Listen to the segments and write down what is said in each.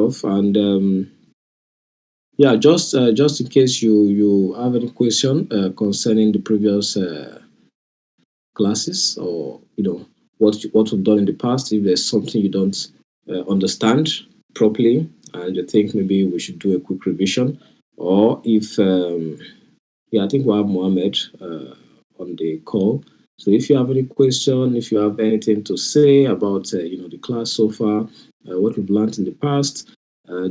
off. And yeah, just in case you have any question concerning the previous classes, or what we've done in the past, if there's something you don't understand properly and you think maybe we should do a quick revision, or if yeah, I think we have Mohammed on the call. So if you have any question, if you have anything to say about the class so far, what we've learned in the past,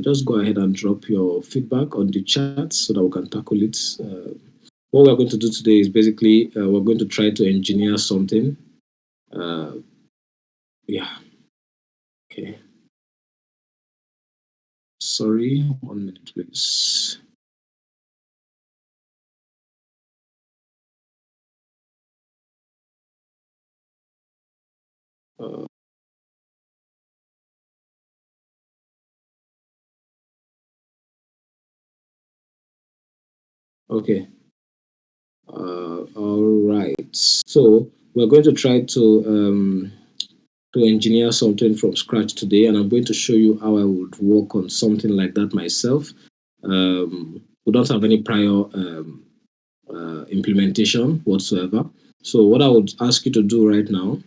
just go ahead and drop your feedback on the chat so that we can tackle it. What we're going to do today is basically we're going to try to engineer something. Yeah, okay. Sorry, 1 minute, please. Uh, okay. All right. So we're going to try to engineer something from scratch today, and I'm going to show you how I would work on something like that myself. We don't have any prior implementation whatsoever. So what I would ask you to do right now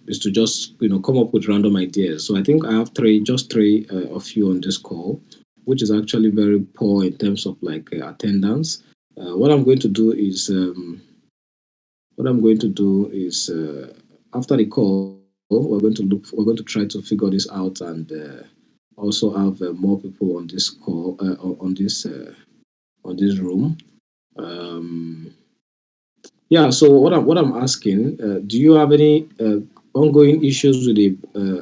is to just come up with random ideas. So I think I have just three of you on this call, which is actually very poor in terms of like attendance. What I'm going to do is after the call, we're going to try to figure this out, and also have more people on this call, on this room. Um, yeah. So what I'm asking, do you have any ongoing issues with the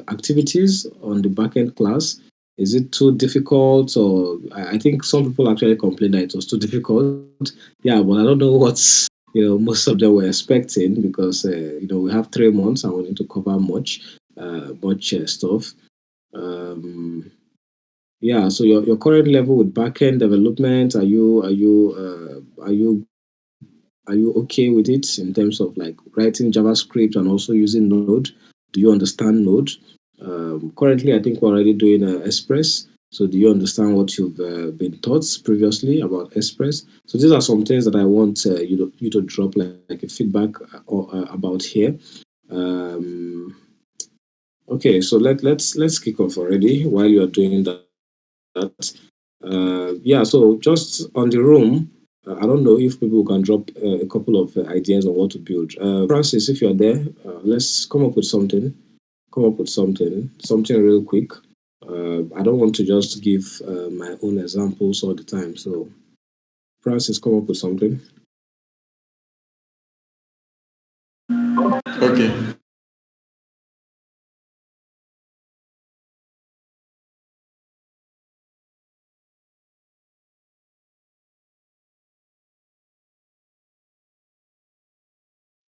activities on the backend class? Is it too difficult, or I think some people actually complained that it was too difficult. Yeah, but I don't know what's most of them were expecting, because we have 3 months and we need to cover much stuff. Um, yeah. So your current level with backend development, are you okay with it in terms of like writing JavaScript and also using Node? Do you understand Node? Currently, I think we're already doing Express. So, do you understand what you've been taught previously about Express? So, these are some things that I want you to drop like a feedback about here. Um, okay, so let's kick off already while you're doing that. Yeah, so just on the room, I don't know if people can drop a couple of ideas on what to build. Francis, if you're there, let's come up with something. Something real quick. I don't want to just give my own examples all the time. So, Francis, come up with something. Okay.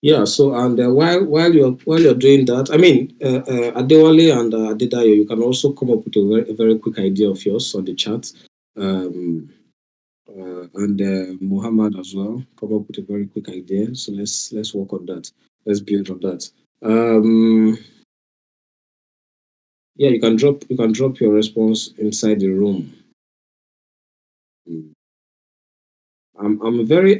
Yeah. So, and while you're doing that, I mean, Adewale and Adedayo, you can also come up with a very quick idea of yours on the chat. Um, and Muhammad as well come up with a very quick idea. So let's work on that. Let's build on that. Yeah, you can drop your response inside the room. Mm. I'm a very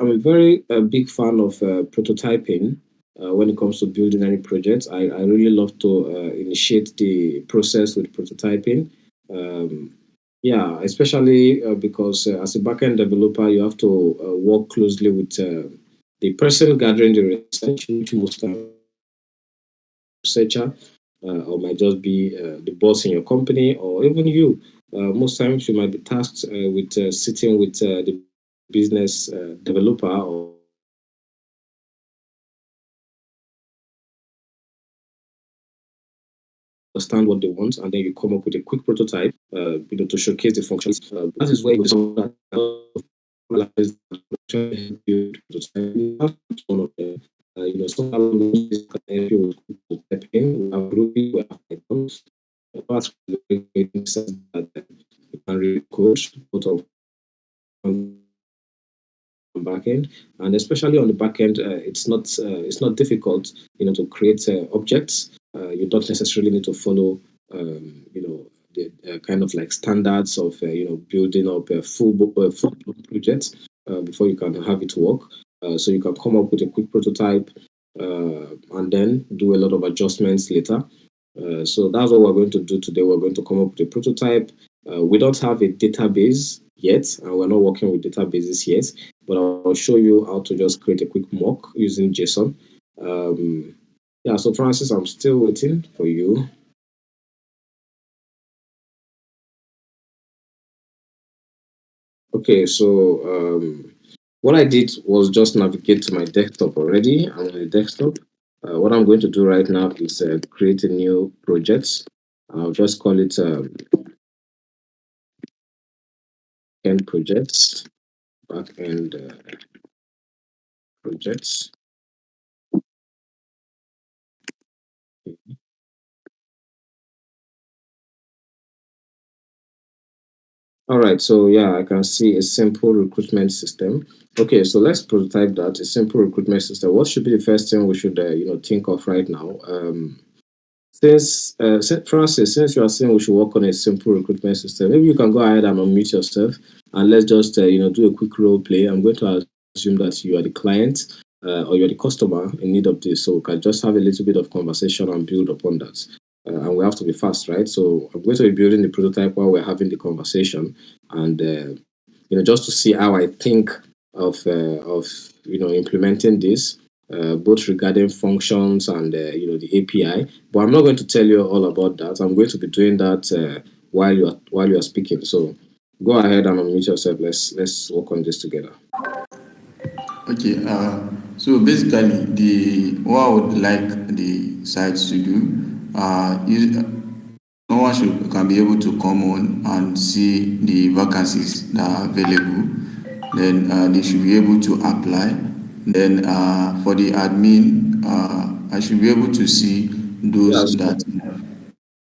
big fan of prototyping when it comes to building any project. I really love to initiate the process with prototyping. Um, yeah, especially because as a backend developer, you have to work closely with the person gathering the research, which most times researcher, or might just be the boss in your company, or even you. Most times, you might be tasked with sitting with the business developer, or understand what they want, and then you come up with a quick prototype, to showcase the functions. That is where you discover build prototype. One of them. Some languages can help you with prototyping. We have Ruby, we have Python. That's very great in the sense that you can read code both of on backend, and especially on the backend, it's not difficult, to create objects. You don't necessarily need to follow, the kind of like standards of building up a full project before you can have it work. So you can come up with a quick prototype and then do a lot of adjustments later. So that's what we're going to do today. We're going to come up with a prototype. We don't have a database yet, and we're not working with databases yet, but I'll show you how to just create a quick mock using JSON. Yeah, so Francis, I'm still waiting for you. Okay, so what I did was just navigate to my desktop already. I'm on the desktop. What I'm going to do right now is create a new project. I'll just call it end projects, backend projects. All right, so yeah, I can see a simple recruitment system. Okay, so let's prototype that, a simple recruitment system. What should be the first thing we should think of right now? Francis, since you are saying we should work on a simple recruitment system, maybe you can go ahead and unmute yourself and let's just do a quick role play. I'm going to assume that you are the client or you're the customer in need of this, so we can just have a little bit of conversation and build upon that. And we have to be fast, right? So I'm going to be building the prototype while we're having the conversation, and just to see how I think of implementing this, both regarding functions and the API. But I'm not going to tell you all about that. I'm going to be doing that while you are speaking. So go ahead and unmute yourself. Let's work on this together. Okay, so basically, what I would like the sites to do is someone can be able to come on and see the vacancies that are available. Then they should be able to apply. Then for the admin, I should be able to see Yeah. those So, that.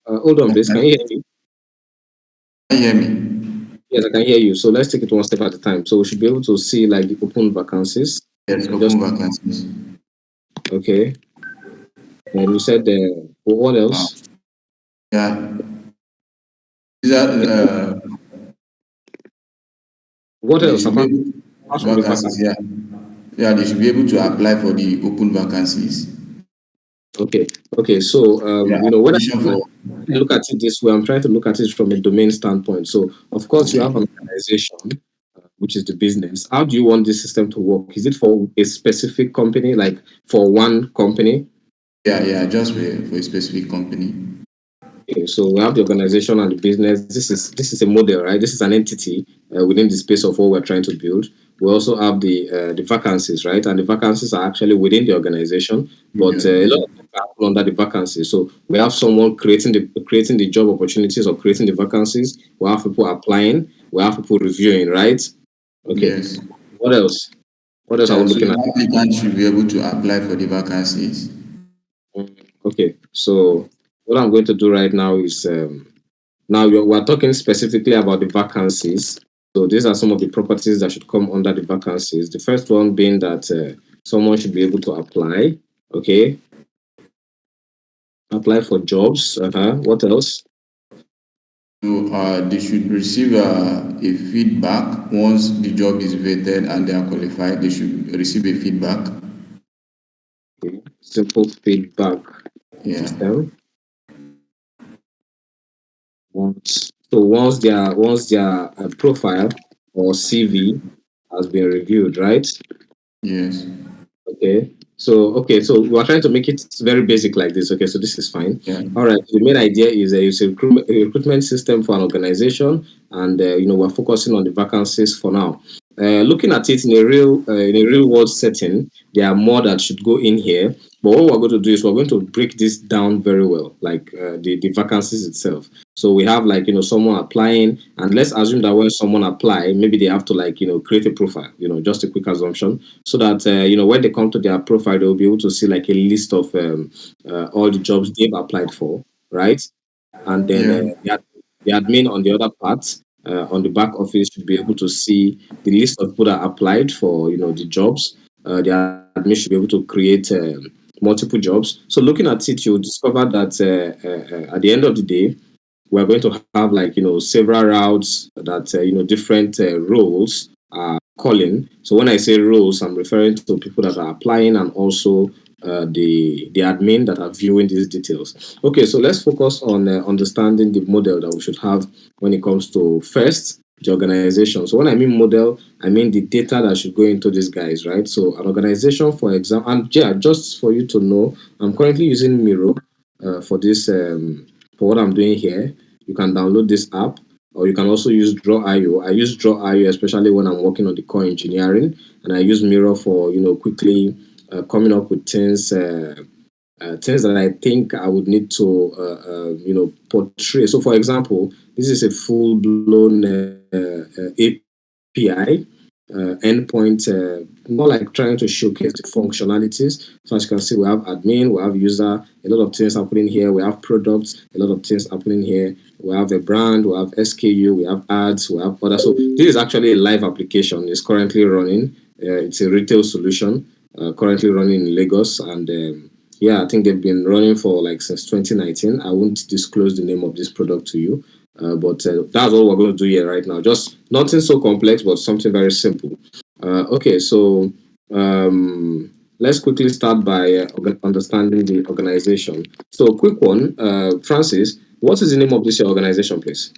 hold on, please. Can you hear me? Can you hear me? Yes, I can hear you. So let's take it one step at a time. So we should be able to see like the open vacancies. Yes, Just open vacancies. okay. And you said what Uh, else? yeah, these are What they else should be apart, able apart from the vacancies. vacancy? Yeah, yeah, they should be able to apply for the open vacancies. Okay, okay. So Yeah, when application I for. look at it this way, I'm trying to look at it from a domain standpoint. So of course you Okay. have an organization, which is the business. How do you want this system to work? Is it for a specific company, like for one company? Yeah, yeah, just for a specific company. Okay, so we have the organization and the business. This is a model, right? This is an entity within the space of what we're trying to build. We also have the vacancies, right? And the vacancies are actually within the organization, but Yeah, a yeah. lot of people happen under the vacancies. So we have someone creating the job opportunities or creating the vacancies. We have people applying. We have people reviewing, right? Okay. Yes. What else? What else are Yeah, we so looking at? the applicant should be able to apply for the vacancies. Okay. So what I'm going to do right now is now we're talking specifically about the vacancies. So these are some of the properties that should come under the vacancies. The first one being that someone should be able to apply. Okay, apply for jobs. What else? So they should receive a feedback once the job is vetted and they are qualified. They should receive a feedback. Okay. Simple feedback Yeah. system. Once their profile or CV has been reviewed, right? Yes. Okay, so we're trying to make it very basic like this. Okay, so this is fine. Yeah. All right. The main idea is it's a recruitment system for an organization, and we're focusing on the vacancies for now. Looking at it in a real world setting, there are more that should go in here. But what we're going to do is we're going to break this down very well, like the vacancies itself. So we have like someone applying, and let's assume that when someone apply, maybe they have to like create a profile. Just a quick assumption, so that when they come to their profile, they'll be able to see like a list of all the jobs they've applied for, right? And then Yeah. the admin on the other part, on the back office, should be able to see the list of people that applied for the jobs. The admin should be able to create multiple jobs. So looking at it, you'll discover that at the end of the day, we're going to have like several routes that different roles are calling. So when I say roles, I'm referring to people that are applying and also the admin that are viewing these details. Okay, so let's focus on understanding the model that we should have when it comes to first the organization. So when I mean model, I mean the data that should go into these guys, right? So an organization, for example, and yeah, just for you to know, I'm currently using Miro for this for what I'm doing here. You can download this app, or you can also use Draw.io. I use Draw.io especially when I'm working on the core engineering, and I use Miro for quickly coming up with things that I think I would need to portray. So, for example, this is a full blown API endpoint, more like trying to showcase the functionalities. So as you can see, we have admin, we have user, a lot of things happening here. We have products, a lot of things happening here. We have a brand, we have SKU, we have ads, we have other. So this is actually a live application. It's currently running. It's a retail solution currently running in Lagos, and yeah, I think they've been running for like since 2019. I won't disclose the name of this product to you, but that's what we're going to do here right now. Just nothing so complex, but something very simple. Okay, so let's quickly start by understanding the organization. So, quick one, Francis, what is the name of this your organization, please?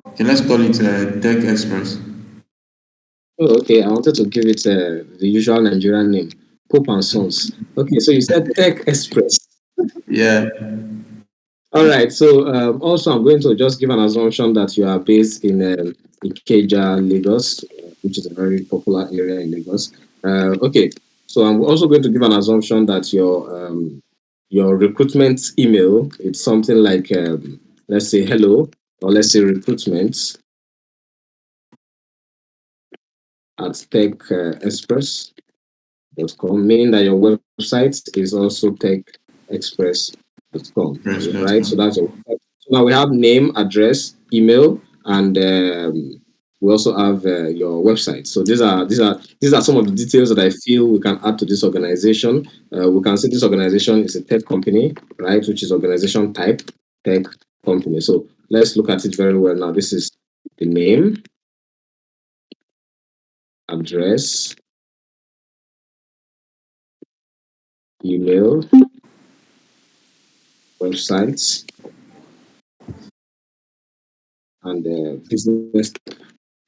Okay, let's call it Tech Express. Oh, okay, I wanted to give it the usual Nigerian name, Pope and Sons. Okay, so you said Tech Express. Yeah. All right. So also, I'm going to just give an assumption that you are based in Ikeja, Lagos, which is a very popular area in Lagos. Okay. So I'm also going to give an assumption that your recruitment email it's something like let's say hello or let's say recruitment at Tech Express. Meaning that your website is also techexpress.com, right? So that's your website. So now we have name, address, email, and we also have your website. So these are some of the details that I feel we can add to this organization. We can say this organization is a tech company, right? Which is organization type tech company. So let's look at it very well now. This is the name, address, email, websites, and business.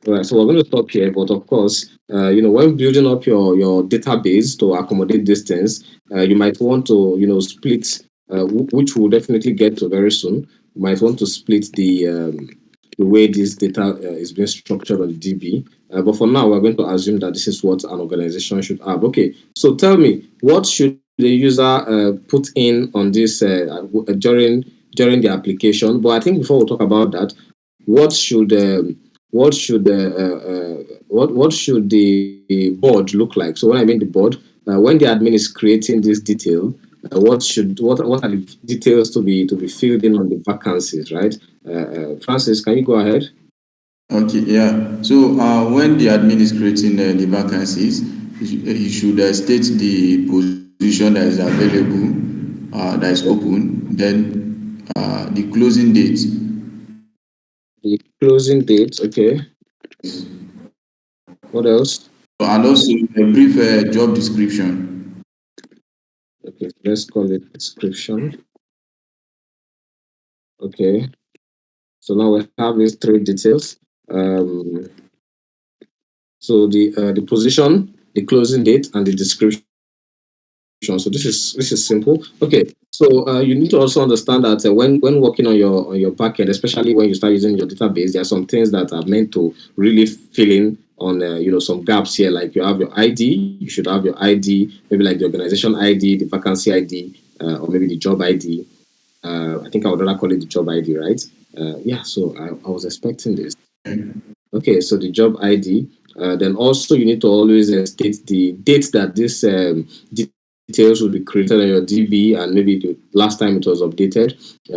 Right, so we're going to stop here, but of course, when building up your database to accommodate these things, you might want to, split, which we'll definitely get to very soon. You might want to split the way this data is being structured on DB. But for now, we're going to assume that this is what an organization should have. Okay, so tell me, what should the user put in on this during the application? But I think before we talk about that, what should what should what should the board look like? So when I mean the board, when the admin is creating this detail, what are the details to be filled in on the vacancies, right? Francis, can you go ahead? Okay, yeah. So when the admin is creating the vacancies, he should state the position that is available, that is open, then the closing date. The closing date, okay. What else? And also a brief job description. Okay, let's call it description. Okay, so now we have these three details. Um, so the position, the closing date, and the description. So this is simple. Okay, so you need to also understand that when working on your backend, especially when you start using your database, there are some things that are meant to really fill in on some gaps here. Like you have your ID, you should have your ID, maybe like the organization ID, the vacancy ID, or maybe the job ID. I think I would rather call it the job ID, right? Yeah. So I was expecting this. Okay, so the job ID. Then also you need to always state the date that this details will be created on your DB and maybe the last time it was updated.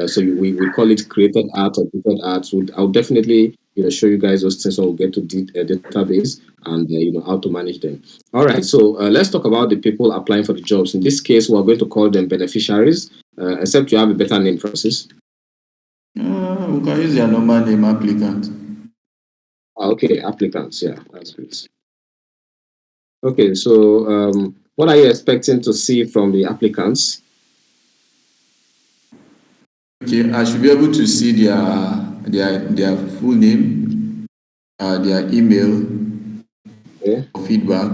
So we call it created art or updated art. So I would definitely show you guys those things when we get to the database and how to manage them. All right, so let's talk about the people applying for the jobs. In this case, we're going to call them beneficiaries, except you have a better name, Francis. We can use their normal name, applicant. Okay, applicants. Yeah, that's great. Okay, so what are you expecting to see from the applicants? Okay, I should be able to see their full name, their email Okay. for feedback,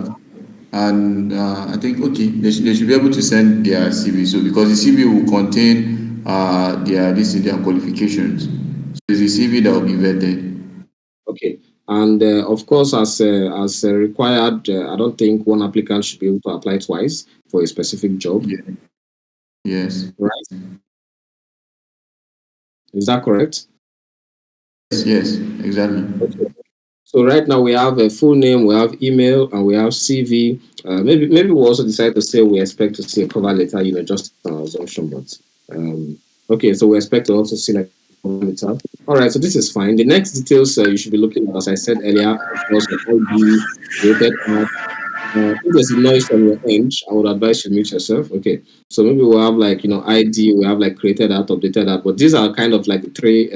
and I think okay, they should be able to send their CV. So because the CV will contain their qualifications, so it's the CV that will be vetted. Okay. And of course, as required, I don't think one applicant should be able to apply twice for a specific job, Yeah. Yes. right? Is that correct? Yes. Yes. Exactly. Okay. So right now we have a full name, we have email, and we have CV. Maybe we also decide to say we expect to see a cover letter, just an assumption. But okay, so we expect to also see like a cover letter. All right, so this is fine. The next details you should be looking at, as I said earlier, of course, the ID, rated ad. If there's a noise from your end, I would advise you mute yourself. Okay, so maybe we'll have like ID, we have like created that, updated that, but these are kind of like the three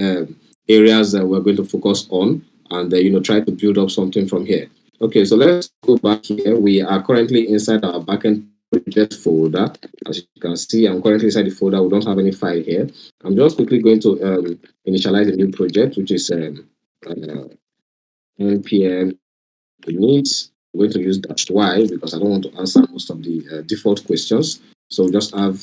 areas that we're going to focus on, and try to build up something from here. Okay, so let's go back here. We are currently inside our backend project folder. As you can see, I'm currently inside the folder. We don't have any file here. I'm just quickly going to initialize a new project, which is npm init. I'm going to use -y because I don't want to answer most of the default questions. So we just have,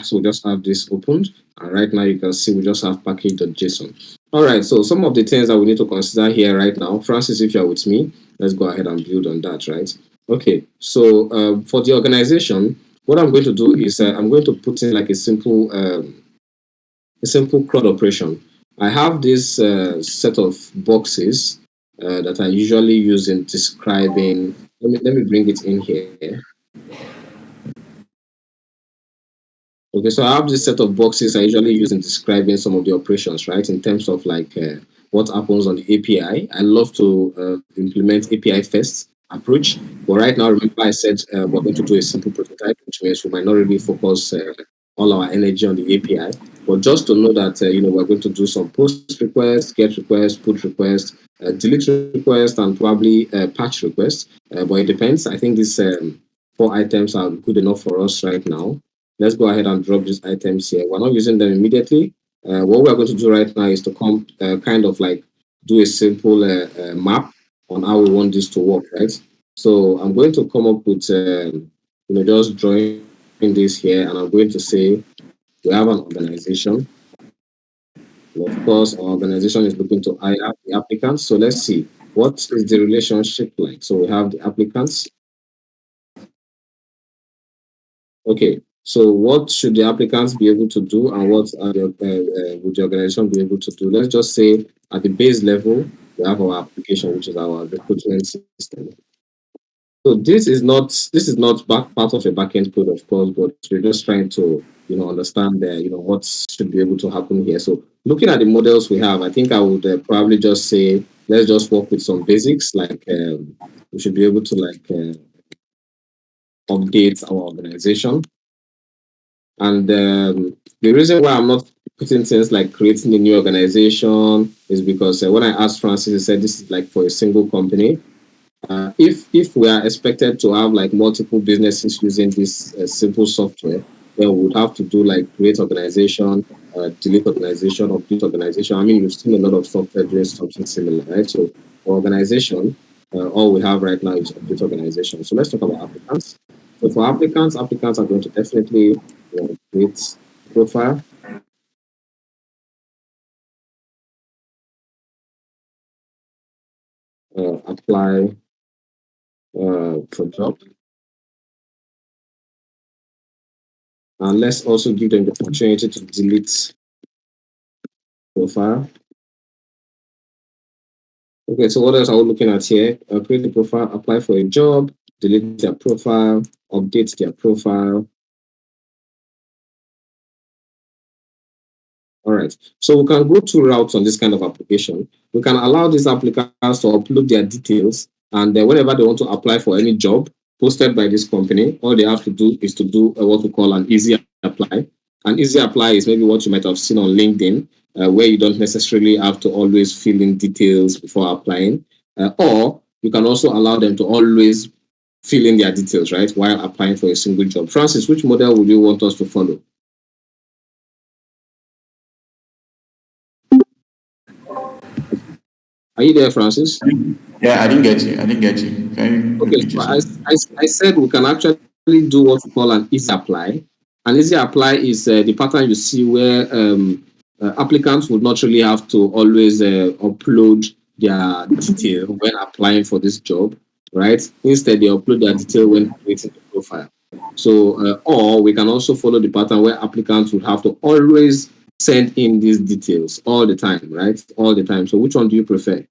so we just have this opened. And right now you can see we just have package.json. All right, so some of the things that we need to consider here right now, Francis, if you're with me, let's go ahead and build on that, right? Okay, so for the organization, what I'm going to do is I'm going to put in like a simple CRUD operation. I have this set of boxes that I usually use in describing. Let me bring it in here. Okay, so I have this set of boxes I usually use in describing some of the operations, right? In terms of like what happens on the API. I love to implement API first approach. But right now, remember I said we're going to do a simple prototype, which means we might not really focus all our energy on the API. But just to know that we're going to do some post requests, get requests, put requests, delete requests, and probably patch requests. But it depends. I think these four items are good enough for us right now. Let's go ahead and drop these items here. We're not using them immediately. What we're going to do right now is to come kind of like do a simple map on how we want this to work, right? So I'm going to come up with, just drawing this here, and I'm going to say we have an organization. And of course, our organization is looking to hire the applicants. So let's see, what is the relationship like? So we have the applicants. Okay, so what should the applicants be able to do, and what would the organization be able to do? Let's just say at the base level, we have our application, which is our recruitment system. So this is not part of a backend code, of course, but we're just trying to understand what should be able to happen here. So looking at the models we have, I think I would probably just say let's just work with some basics, like we should be able to like update our organization. And the reason why I'm not putting things like creating a new organization is because when I asked Francis, he said this is like for a single company. If we are expected to have like multiple businesses using this simple software, then we would have to do like create organization, delete organization, update organization. I mean, you've seen a lot of software doing something similar, right? So for organization, all we have right now is update organization. So let's talk about applicants. So for applicants are going to definitely create profile, apply for job, and let's also give them the opportunity to delete profile. Okay, so what else are we looking at here? Create a profile, apply for a job, delete their profile, update their profile. All right. So we can go two routes on this kind of application. We can allow these applicants to upload their details, and whenever they want to apply for any job posted by this company, all they have to do is to do what we call an easy apply. An easy apply is maybe what you might have seen on LinkedIn, where you don't necessarily have to always fill in details before applying, or you can also allow them to always fill in their details, right, while applying for a single job. Francis, which model would you want us to follow? Are you there, Francis? Yeah, I didn't get you. I didn't get you. Can you Okay, repeat so yourself? I said we can actually do what we call an easy apply. An easy apply is the pattern you see where applicants would not really have to always upload their detail when applying for this job, right? Instead, they upload their detail when creating the profile. So, or we can also follow the pattern where applicants would have to always send in these details all the time, right? All the time. So, which one do you prefer?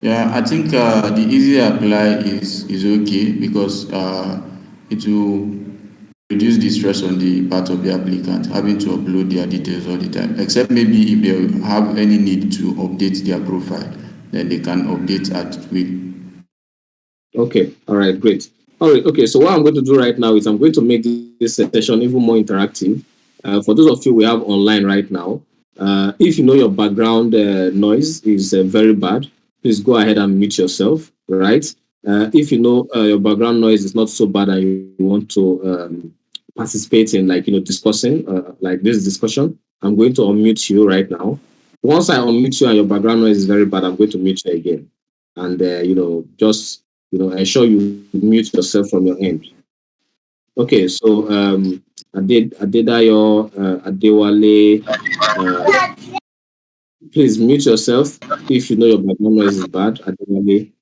Yeah, I think the easy apply is okay because it will reduce the stress on the part of the applicant having to upload their details all the time. Except maybe if they have any need to update their profile, then they can update at will. Okay. All right. Great. All right. Okay. So what I'm going to do right now is I'm going to make this session even more interactive. For those of you we have online right now, if you know your background noise is very bad, please go ahead and mute yourself. Right. If you know your background noise is not so bad and you want to participate in discussing like this discussion, I'm going to unmute you right now. Once I unmute you and your background noise is very bad, I'm going to mute you again, and just ensure you mute yourself from your end. Okay, so Adedayo, Adewale, please mute yourself if you know your background noise is bad. Adewale.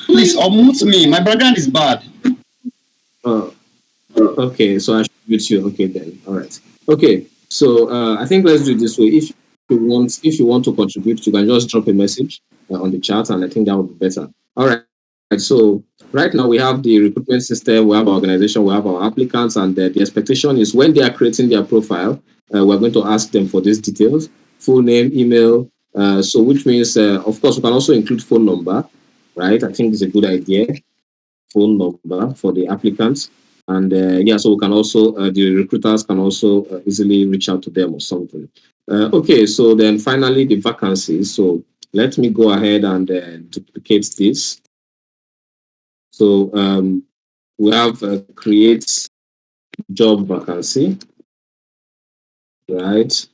Please unmute me. My background is bad. Uh, okay, so I should mute you. Okay, then. All right. Okay, so I think let's do it this way. If you want to contribute, you can just drop a message on the chat, and I think that would be better. All right. So right now we have the recruitment system, we have our organization, we have our applicants, and the expectation is when they are creating their profile, we're going to ask them for these details: full name, email. So which means, of course, we can also include phone number, right? I think it's a good idea, phone number for the applicants. And yeah, so we can also, the recruiters can also easily reach out to them or something. Okay, so then finally the vacancies. So let me go ahead and duplicate this. So we have create job vacancy, right?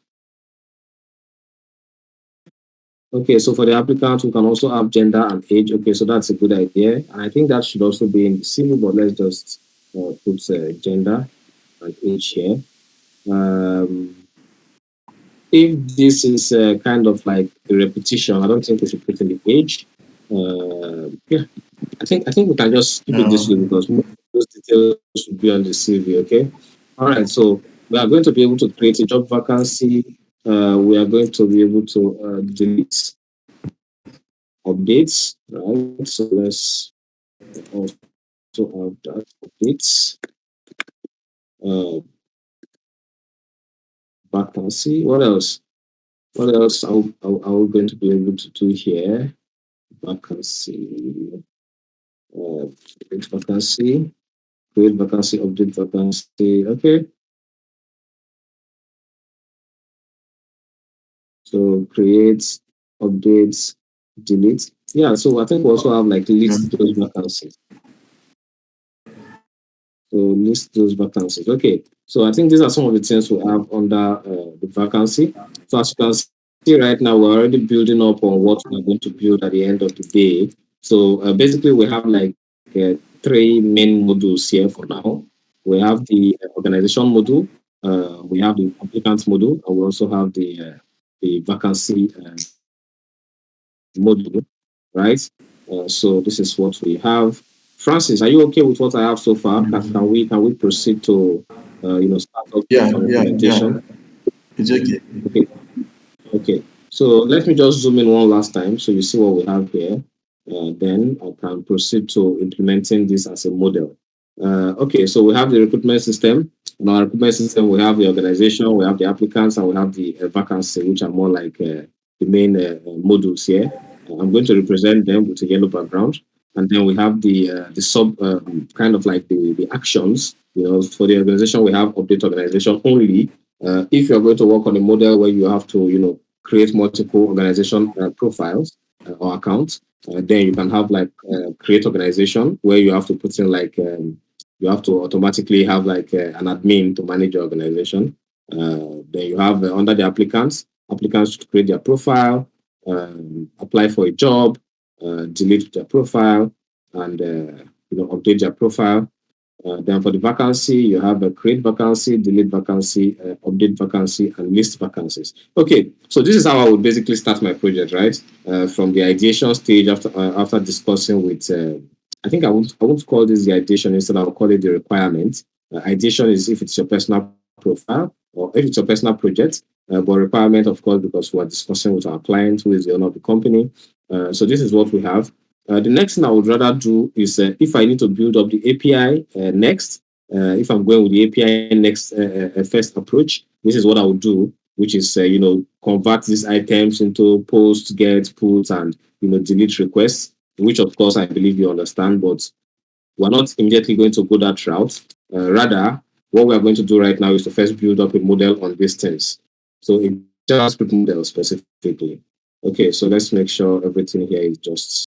Okay, so for the applicant, we can also have gender and age. Okay, so that's a good idea. And I think that should also be in the CV, but let's just put gender and age here. If this is kind of like a repetition, I don't think we should put in the age. Yeah, I think we can just keep it this way because most of those details should be on the CV. Okay. All right. So we are going to be able to create a job vacancy. We are going to be able to delete updates. Right. So let's also have that updates. Vacancy. What else? What else are we going to be able to do here? Vacancy. Create vacancy. Create vacancy. Update vacancy. Okay. So create, updates, delete. Yeah, so I think we also have like list those vacancies. So list those vacancies. Okay. So I think these are some of the things we have under the vacancy. So as you can see right now, we're already building up on what we're going to build at the end of the day. So basically we have like three main modules here for now. We have the organization module, we have the applicants module, and we also have the vacancy module, right? So this is what we have. Francis, are you okay with what I have so far? Can we proceed to start off with Yeah, some yeah, yeah. implementation? It's okay. Okay, okay. So let me just zoom in one last time so you see what we have here. Then I can proceed to implementing this as a model. Okay, so we have the recruitment system. in our recruitment system, we have the organization, we have the applicants, and we have the vacancy, which are more like the main modules here. I'm going to represent them with a yellow background, and then we have the sub kind of like the actions. For the organization, we have update organization only. If you're going to work on a model where you have to, create multiple organization profiles or accounts, then you can have like create organization where you have to put in like you have to automatically have like an admin to manage your organization. Then you have under the applicants to create their profile, apply for a job, delete their profile, and update their profile. Then for the vacancy, you have a create vacancy, delete vacancy, update vacancy, and list vacancies. Okay, so this is how I would basically start my project, right? From the ideation stage after discussing with, I think I won't call this the ideation, instead I'll call it the requirement. Ideation is if it's your personal profile or if it's your personal project, but requirement, of course, because we're discussing with our client who is the owner of the company. So this is what we have. The next thing I would rather do is if I need to build up the API next, if I'm going with the API next first approach, this is what I would do, which is, convert these items into post, get, put, and, delete requests, which of course I believe you understand, but we're not immediately going to go that route. Rather, what we're going to do right now is to first build up a model on these things. So a JavaScript model specifically. Okay, so let's make sure everything here is just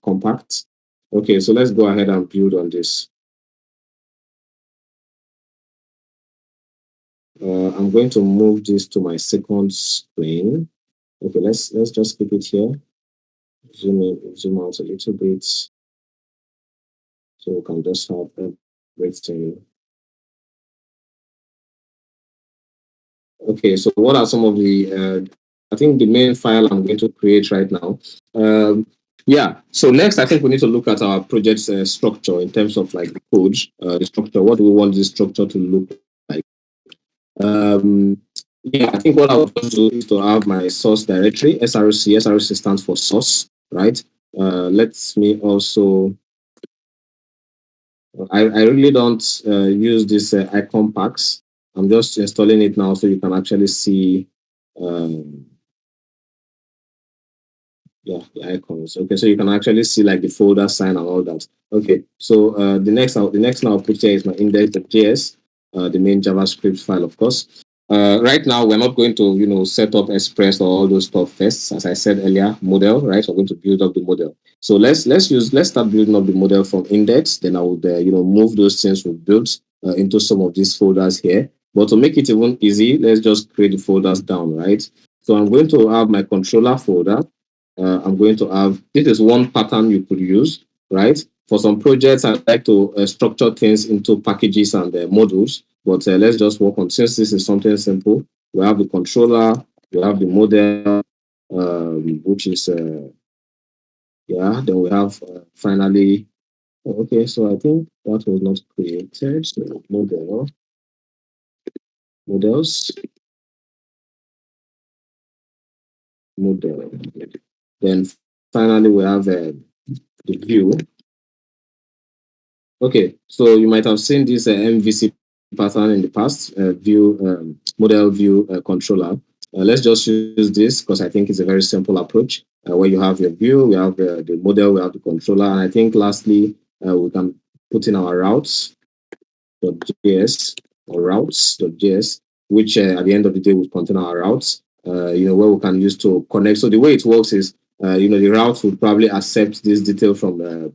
compact. Okay, so let's go ahead and build on this. I'm going to move this to my second screen. Okay, let's just keep it here. Zoom out a little bit, so we can just have everything. Okay, so what are some of the? I think the main file I'm going to create right now. So next, I think we need to look at our project structure in terms of like the code, the structure. What do we want this structure to look like? I think what I would do is to have my source directory, SRC. SRC stands for source, right? Let me also. I really don't use this icon packs. I'm just installing it now so you can actually see the icons. Okay, so you can actually see like the folder sign and all that. Okay, so the next now I'll put here is my index.js, the main JavaScript file, of course. Right now we're not going to set up Express or all those stuff first. As I said earlier, model, right? So we're going to build up the model. So let's start building up the model from index. Then I would move those things we've built into some of these folders here. But to make it even easy, let's just create the folders down, right? So I'm going to have my controller folder. I'm going to have, this is one pattern you could use, right? For some projects, I like to structure things into packages and modules, but let's just work on, since this is something simple, we have the controller, we have the model, which is, then we have finally, okay, so I think that was not created, so models, model. Then finally we have the view. Okay, so you might have seen this MVC pattern in the past, view model view controller. Let's just use this because I think it's a very simple approach where you have your view, we have the model, we have the controller, and I think lastly we can put in our routes.js or routes.js, which at the end of the day will contain our routes. Where we can use to connect. So the way it works is, the route would probably accept this detail from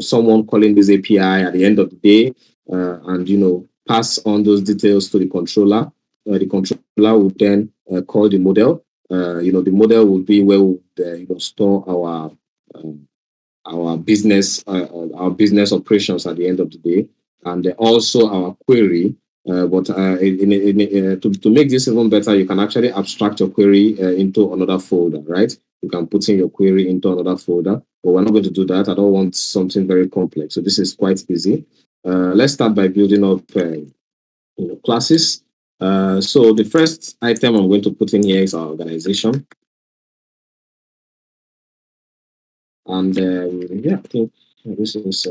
someone calling this API at the end of the day, and pass on those details to the controller. The controller would then call the model. The model would be where we store our business operations at the end of the day, and also our query. To make this even better, you can actually abstract your query into another folder, right? You can put in your query into another folder, but we're not going to do that. I don't want something very complex. So this is quite easy. Let's start by building up classes. So the first item I'm going to put in here is our organization. And I think this is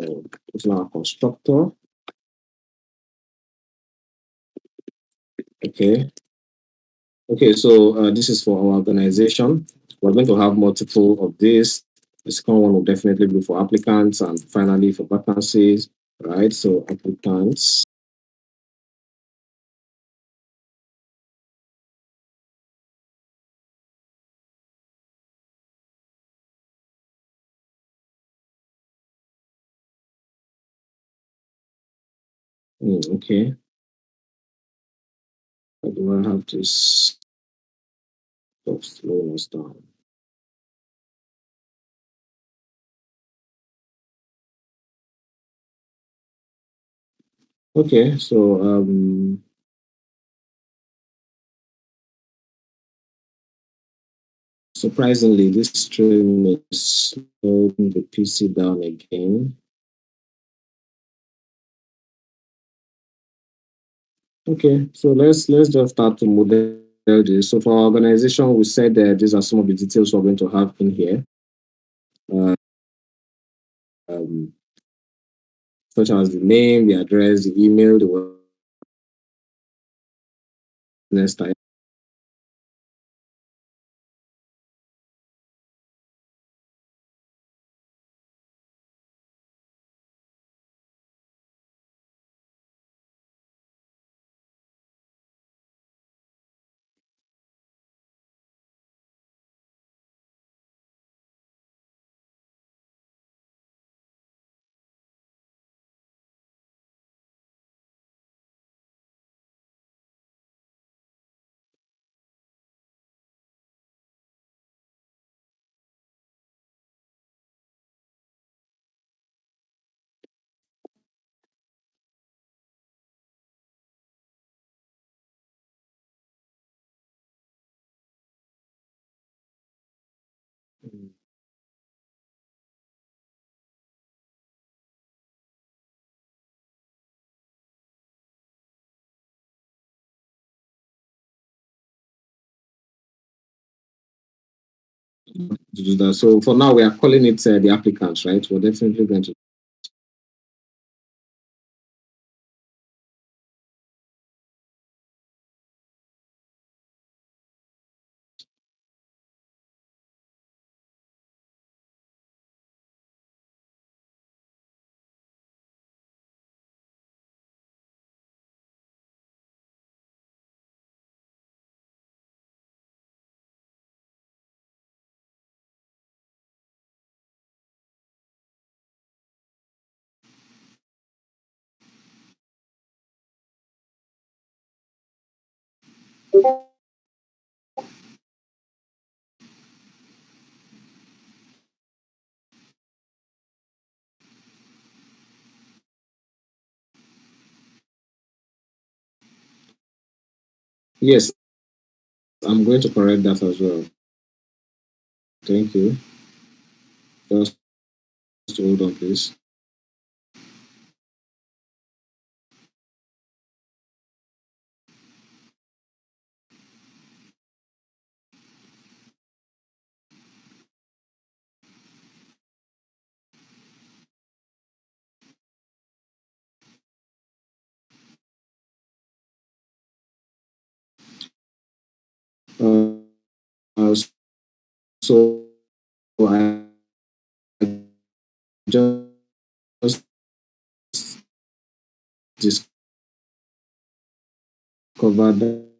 our constructor. Okay. Okay, so this is for our organization. We're going to have multiple of this. The second one will definitely be for applicants, and finally for vacancies, right? So applicants. Okay. How do I have this? Stop slowing us down. Okay, so surprisingly, this stream is slowing the PC down again. Okay, so let's just start to model this. So for our organization, we said that these are some of the details we're going to have in here, um, such as the name, the address, the email, the wellness type. To do that. So for now, we are calling it the applicants, right? We're definitely going to. Yes, I'm going to correct that as well. Thank you. Just hold on, please. Uh, uh, so I just discovered that.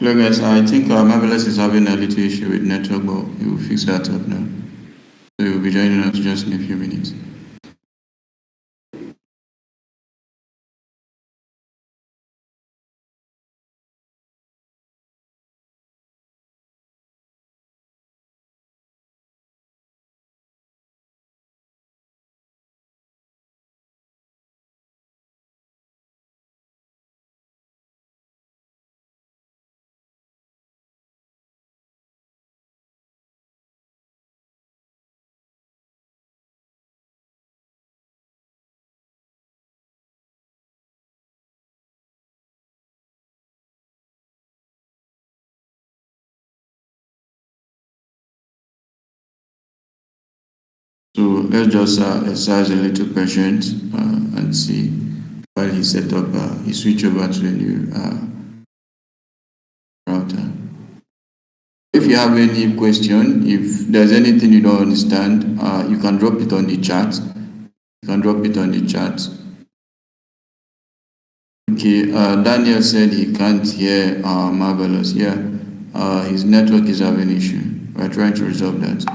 Hello guys, I think Marvelous is having a little issue with network, but he will fix that up now. So he will be joining us just in a few minutes. So let's just exercise a little patience and see while he set up, he switch over to the new router. If you have any question, if there's anything you don't understand, you can drop it on the chat. You can drop it on the chat. Okay, Daniel said he can't hear Marvelous. Yeah, his network is having issue. We're trying to resolve that.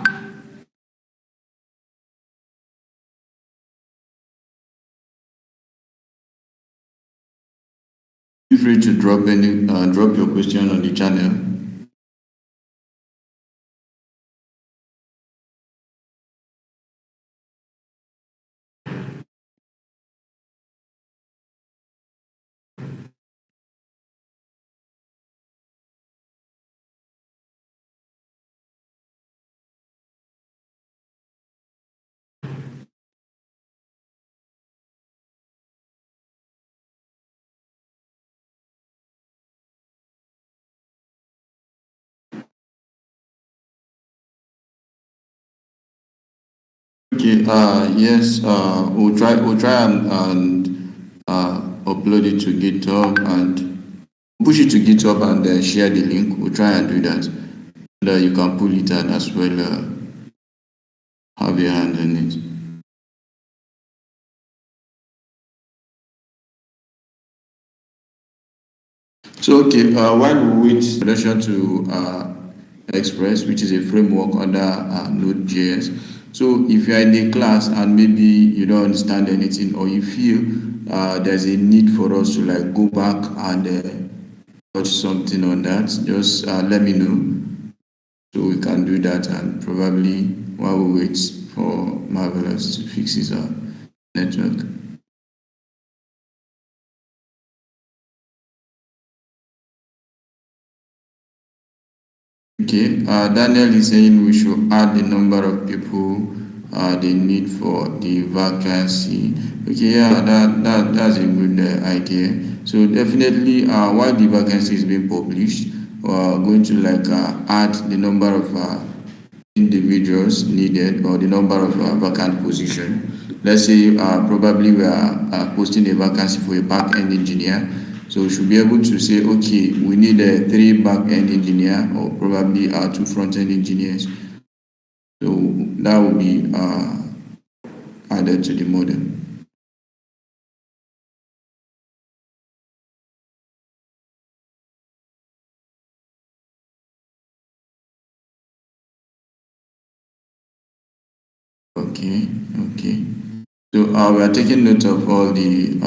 Feel free to drop your question on the channel. Okay, yes, we'll try and upload it to GitHub and push it to GitHub and share the link. We'll try and do that so that you can pull it out as well, have your hand on it. So okay, while we wait introduction to Express, which is a framework under Node.js. So if you're in the class and maybe you don't understand anything or you feel there's a need for us to like go back and touch something on that, just let me know so we can do that, and probably while we wait for Marvelous to fix his network. Okay, Daniel is saying we should add the number of people they need for the vacancy. Okay, yeah, that's a good idea. So definitely, while the vacancy is being published, we're going to like add the number of individuals needed or the number of vacant position. Let's say probably we are posting a vacancy for a back-end engineer. So we should be able to say, okay, we need 3 back-end engineer or probably 2 front-end engineers. So that will be added to the model. Okay, okay. So we are taking note of all the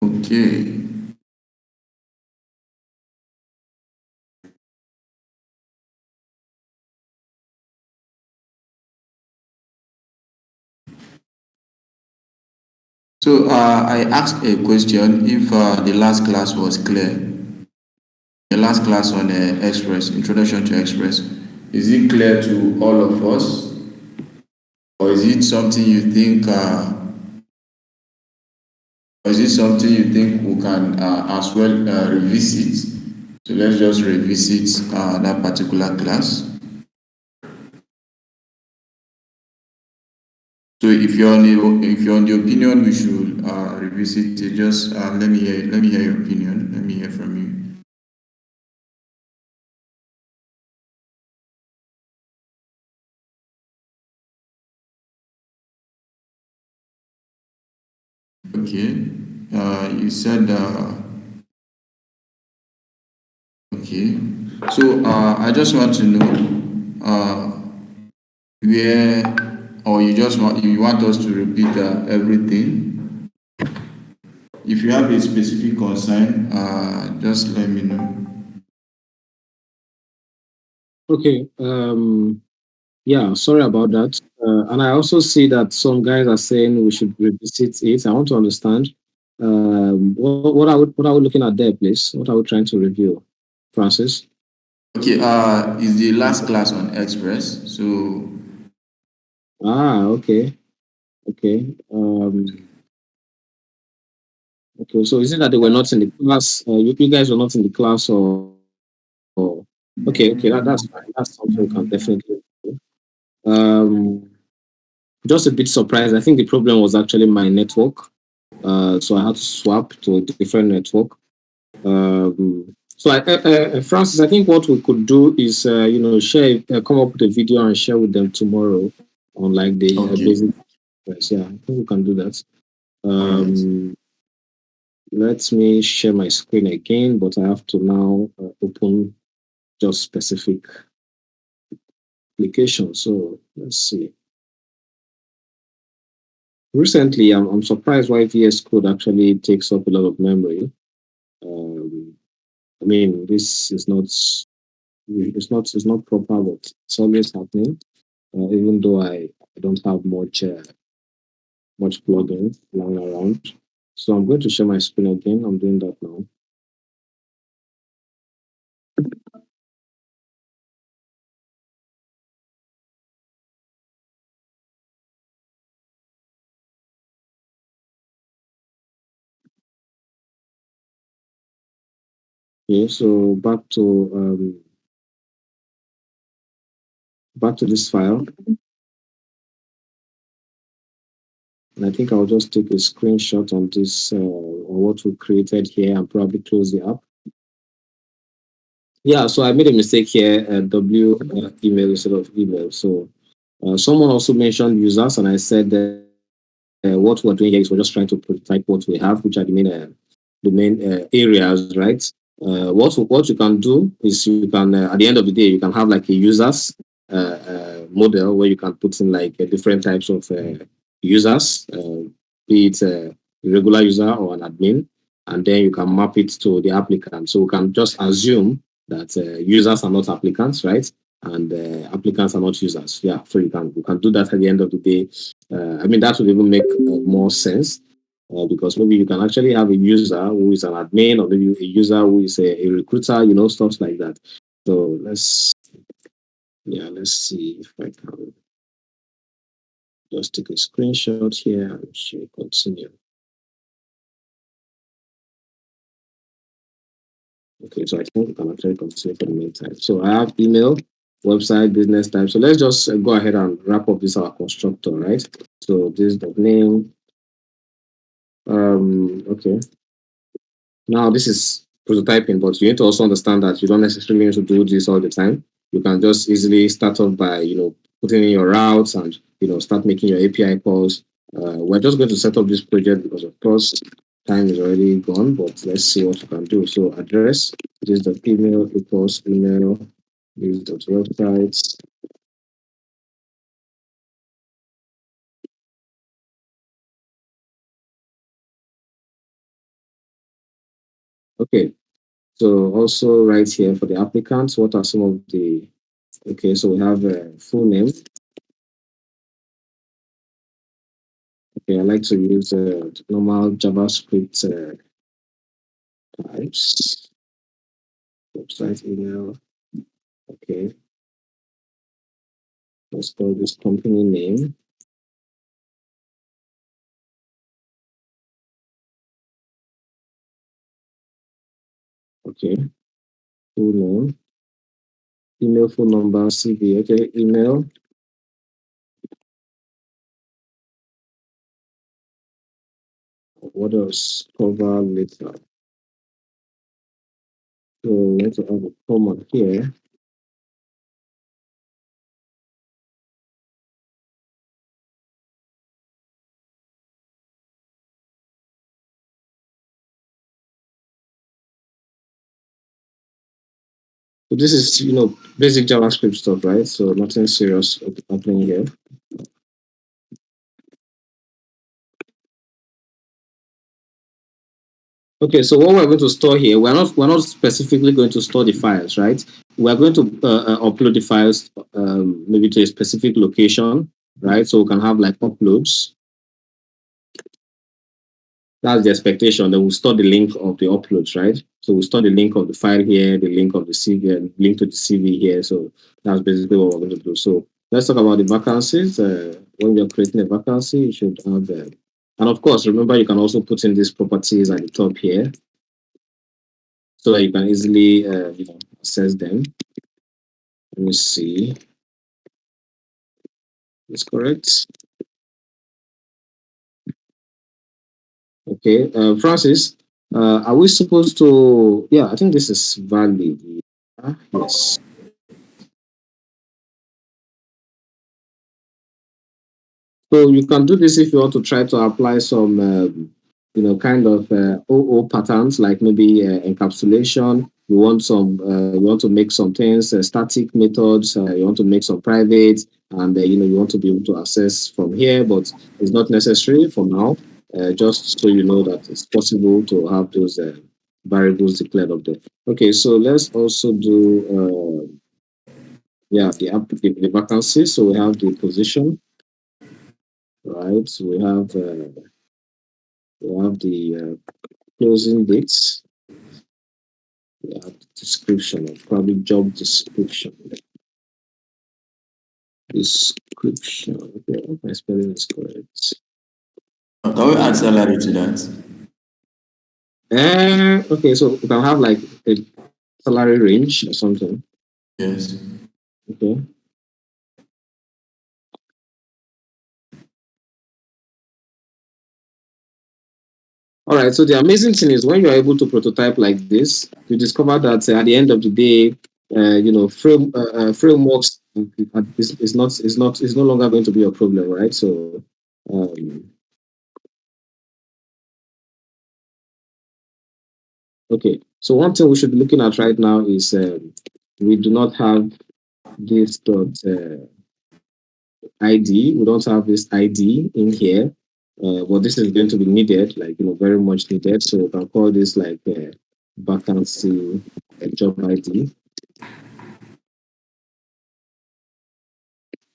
okay. So I asked a question if the last class was clear. The last class on Express, Introduction to Express. Is it clear to all of us, or is it something you think, we can as well revisit? So let's just revisit that particular class. So if you're on the opinion we should revisit it, just let me hear your opinion. Let me hear from you. Okay, you said okay. So I just want to know where, or you want us to repeat everything. If you have a specific concern, just let me know. Okay. Yeah, sorry about that. And I also see that some guys are saying we should revisit it. I want to understand what are we looking at there, please? What are we trying to review, Francis? Okay, is the last class on Express. So Ah, okay, okay. Okay. So is it that they were not in the class? You guys were not in the class, or okay, okay. That's fine. That's something we can definitely do. Um, just a bit surprised. I think the problem was actually my network. So I had to swap to a different network. Francis, I think what we could do is, share, come up with a video and share with them tomorrow on like the okay, basic. Yeah, I think we can do that. all right. Let me share my screen again, but I have to now open just specific application. So let's see. Recently, I'm surprised why VS Code actually takes up a lot of memory. Um, I mean, this is not it's not proper, but it's always happening. Even though I don't have much plugins lying around. So I'm going to share my screen again. I'm doing that now. Okay, so back to this file, and I think I'll just take a screenshot on this on what we created here and probably close the app. Yeah, so I made a mistake here. W email instead of email. So someone also mentioned users, and I said what we're doing here is we're just trying to prototype what we have, which are the main areas, right? What you can do is you can at the end of the day you can have like a users model where you can put in like different types of users, be it a regular user or an admin, and then you can map it to the applicant. So we can just assume that users are not applicants, right? And applicants are not users. Yeah, so you can do that at the end of the day. I mean that would even make more sense because maybe you can actually have a user who is an admin or maybe a user who is a recruiter, stuff like that. So let's see if I can just take a screenshot here and continue. Okay, so I think we can actually continue for the meantime. So I have email, website, business type. So let's just go ahead and wrap up this our constructor, right? So this is the name. Okay. Now, this is prototyping, but you need to also understand that you don't necessarily need to do this all the time. You can just easily start off by, putting in your routes and, start making your API calls. We're just going to set up this project because, of course, time is already gone, but let's see what you can do. So address, this is the email equals email, this is the website. Okay, so also right here for the applicants, what are some of the, okay, so we have a full name. Okay, I like to use normal JavaScript types, website, email. Okay, let's call this company name. Okay, full name, email, phone number, CV. Okay, email. What else? Cover letter. So let's have a comma here. So this is basic JavaScript stuff, right? So nothing serious happening here. Okay, so what we're going to store here, we're not specifically going to store the files, right? We're going to upload the files maybe to a specific location, right? So we can have like uploads. That's the expectation. Then we'll store the link of the uploads, right? So we'll store the link of the file here, the link of the CV, and link to the CV here. So that's basically what we're going to do. So let's talk about the vacancies. When you're creating a vacancy, you should have and of course, remember you can also put in these properties at the top here so that you can easily access them. Let me see. It's correct. Okay, Francis, are we supposed to? Yeah, I think this is valid. Yes. So you can do this if you want to try to apply some, kind of OO patterns, like maybe encapsulation. You want to make some things static methods. You want to make some private, and you want to be able to access from here, but it's not necessary for now. Just so you know that it's possible to have those variables declared up there. Okay, so let's also do the vacancy. So we have the position, right? So we have the closing dates. We have the description, probably job description. Description. Okay, my spelling is correct. Can we add salary to that? Okay, so we can have like a salary range or something. Yes. Okay. All right. So the amazing thing is when you're able to prototype like this, you discover that at the end of the day, frameworks is no longer going to be a problem, right? So, okay. So one thing we should be looking at right now is we do not have this dot ID. We don't have this ID in here, but this is going to be needed, like very much needed. So we can call this like vacancy job ID.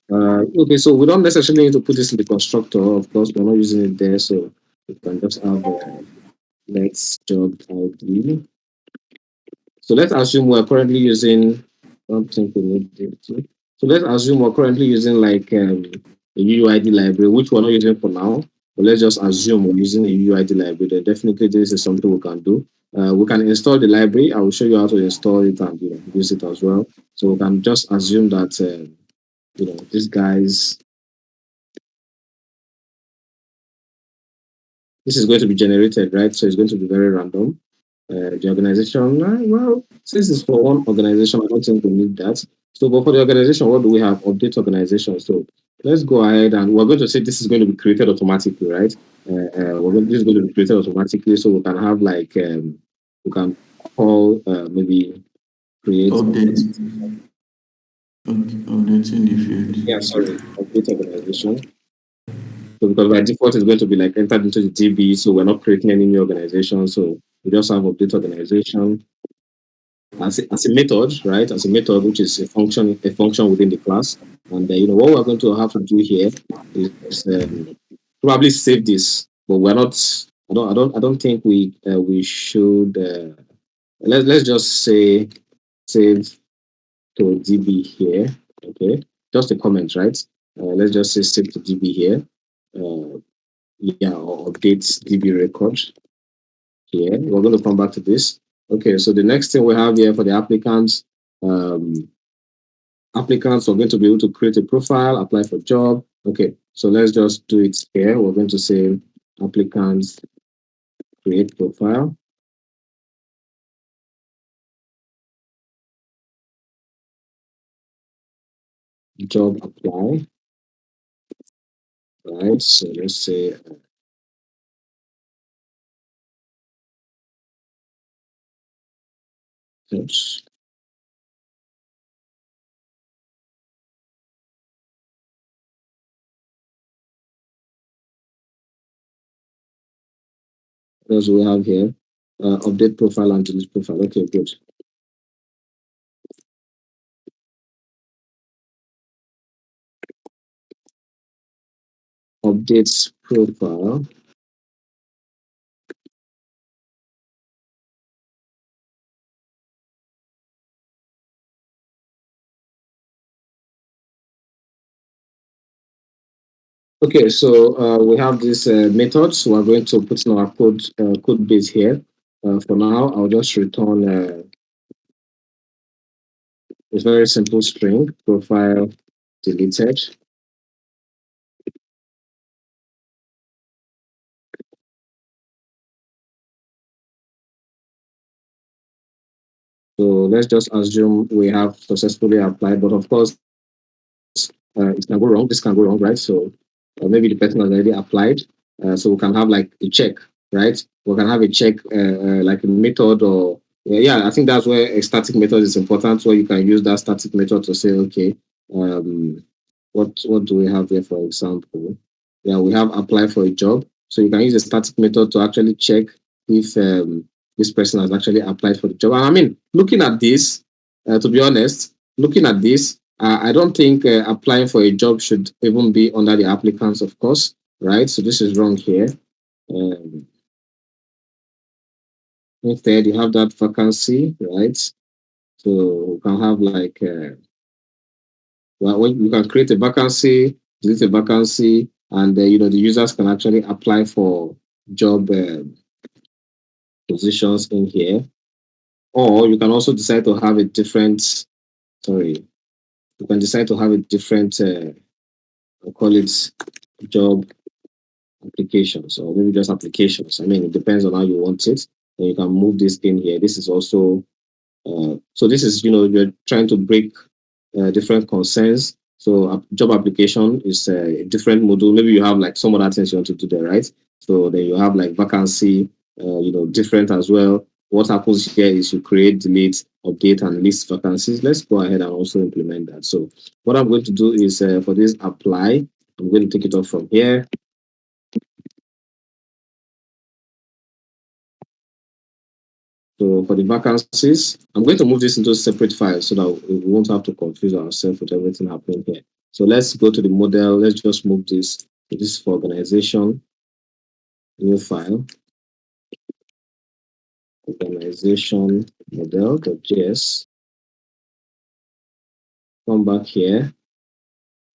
Okay, so we don't necessarily need to put this in the constructor. Of course, we're not using it there, so we can just have let's job ID. So let's assume we're currently using. I don't think we need it. So let's assume we're currently using like a UUID library, which we're not using for now. But let's just assume we're using a UUID library. Then definitely this is something we can do. We can install the library. I will show you how to install it and use it as well. So we can just assume that these guys. This is going to be generated, right? So it's going to be very random. The organization, well, since it's for one organization, I don't think we need that. So, but for the organization, what do we have? Update organization. So let's go ahead and we're going to say this is going to be created automatically, right? This is going to be created automatically, so we can have like we can call maybe create. Update. Updating the field. Yeah, sorry, update organization. So because by default it's going to be like entered into the DB, so we're not creating any new organization. So we just have update organization as a method, right? As a method, which is a function within the class. And what we're going to have to do here is probably save this, but we're not. I don't think we should. Let's just say save to DB here. Okay, just a comment, right? Let's just say save to DB here. Or update DB record here. We're going to come back to this. Okay, so the next thing we have here for the applicants, applicants are going to be able to create a profile, apply for job. Okay, so let's just do it here. We're going to say applicants create profile, job apply, right? So let's say oops. What else we have here? update profile and delete profile. Okay, good. Updates profile. Okay, so we have these methods. We're going to put in our code base here. For now, I'll just return a very simple string, profile deleted. So let's just assume we have successfully applied, but of course, it can go wrong. This can go wrong, right? So maybe the person has already applied. So we can have like a check, right? We can have a check like a method or yeah, I think that's where a static method is important, where you can use that static method to say, okay, what do we have here, for example? Yeah, we have apply for a job. So you can use a static method to actually check if this person has actually applied for the job. And I mean, looking at this, to be honest, looking at this, I don't think applying for a job should even be under the applicants, of course, right? So this is wrong here. Um, Instead, you have that vacancy, right? So you can have like, well, when you can create a vacancy, delete a vacancy, and the users can actually apply for job positions in here. Or you can also decide to have a different, sorry, you can decide to have a different, I'll call it job applications or maybe just applications. I mean, it depends on how you want it. And you can move this in here. This is also, so this is, you're trying to break different concerns. So a job application is a different module. Maybe you have like some other things you want to do there, right? So then you have like vacancy, different as well. What happens here is you create, delete, update, and list vacancies. Let's go ahead and also implement that. So what I'm going to do is for this apply, I'm going to take it off from here. So for the vacancies, I'm going to move this into a separate file so that we won't have to confuse ourselves with everything happening here. So let's go to the model. Let's just move this. This is for organization, new file, organization model.js. Come back here,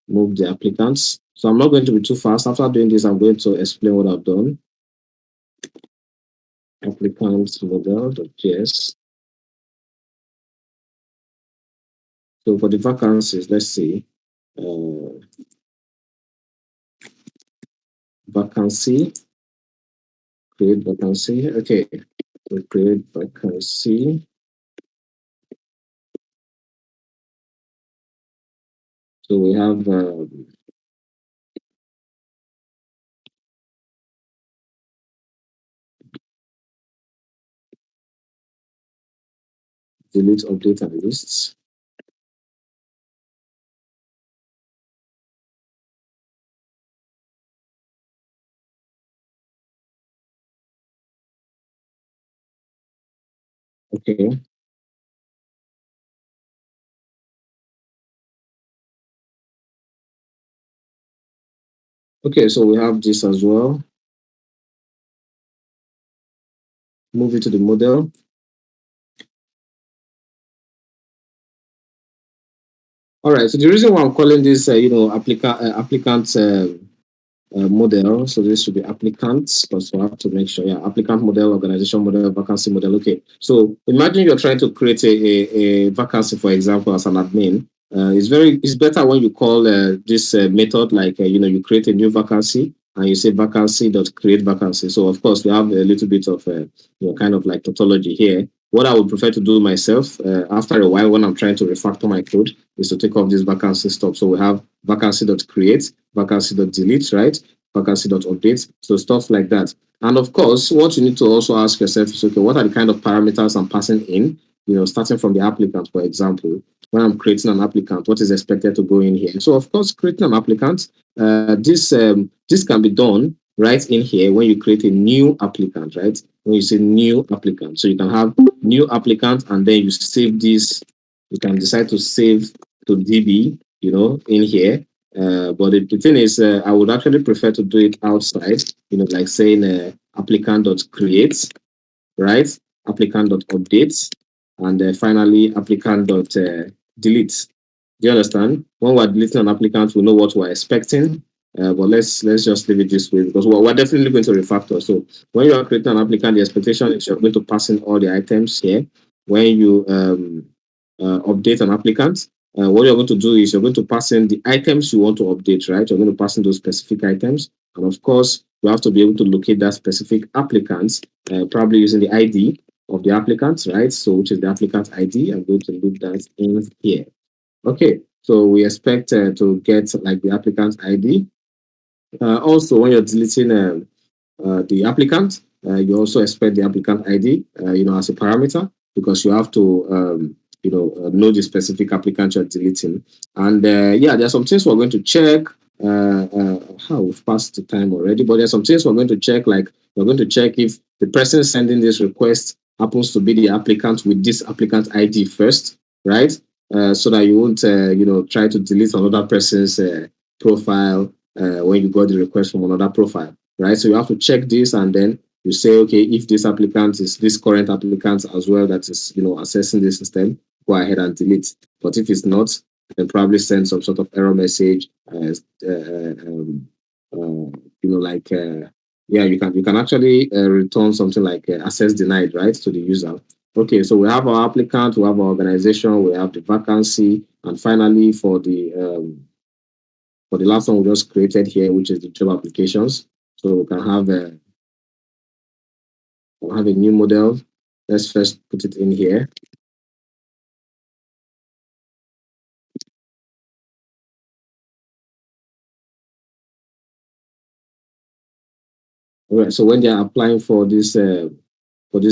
move the applicants. So I'm not going to be too fast. After doing this, I'm going to explain what I've done. Applicants model.js. So for the vacancies, let's see. Vacancy, create vacancy. Okay, we create vacancy. So we have delete, update, and lists. Okay. Okay, so we have this as well. Move it to the model. All right. So the reason why I'm calling this, applicant model. So this should be applicants, because we have to make sure, yeah, applicant model, organization model, vacancy model. Okay. So imagine you're trying to create a vacancy, for example, as an admin. It's better when you call this method like you create a new vacancy and you say vacancy.create vacancy. So of course we have a little bit of kind of like tautology here. What I would prefer to do myself after a while when I'm trying to refactor my code is to take off this vacancy stuff. So we have vacancy.create, vacancy.delete, right? Vacancy.update. So stuff like that. And of course, what you need to also ask yourself is, okay, what are the kind of parameters I'm passing in? Starting from the applicant, for example, when I'm creating an applicant, what is expected to go in here? So of course, creating an applicant, this can be done right in here when you create a new applicant, right? when you say new applicant. So you can have new applicant and then you save this. You can decide to save to DB, in here. But the thing is, I would actually prefer to do it outside, like saying applicant.create, right? Applicant.update, and finally applicant.delete. Do you understand? When we're deleting an applicant, we know what we're expecting. But let's just leave it this way because we're definitely going to refactor. So when you are creating an applicant, the expectation is you're going to pass in all the items here. When you update an applicant, what you're going to do is you're going to pass in the items you want to update, right? You're going to pass in those specific items. And of course, you have to be able to locate that specific applicant, probably using the ID of the applicant, right? So which is the applicant ID. I'm going to look that in here. Okay, so we expect to get like the applicant ID. Also, when you're deleting the applicant, you also expect the applicant ID, as a parameter because you have to, know the specific applicant you're deleting. And yeah, there are some things we're going to check. How we've passed the time already, but there's some things we're going to check. Like we're going to check if the person sending this request happens to be the applicant with this applicant ID first, right? So that you won't, try to delete another person's profile when you got the request from another profile, right? So you have to check this and then you say, okay, if this applicant is this current applicant as well that is, accessing the system, go ahead and delete. But if it's not, then probably send some sort of error message, like yeah, you can actually return something like access denied, right, to the user. Okay, so we have our applicant, we have our organization, we have the vacancy, and finally for the last one we just created here, which is the job applications. So we can have a new model. Let's first put it in here. All right. So when they are applying for this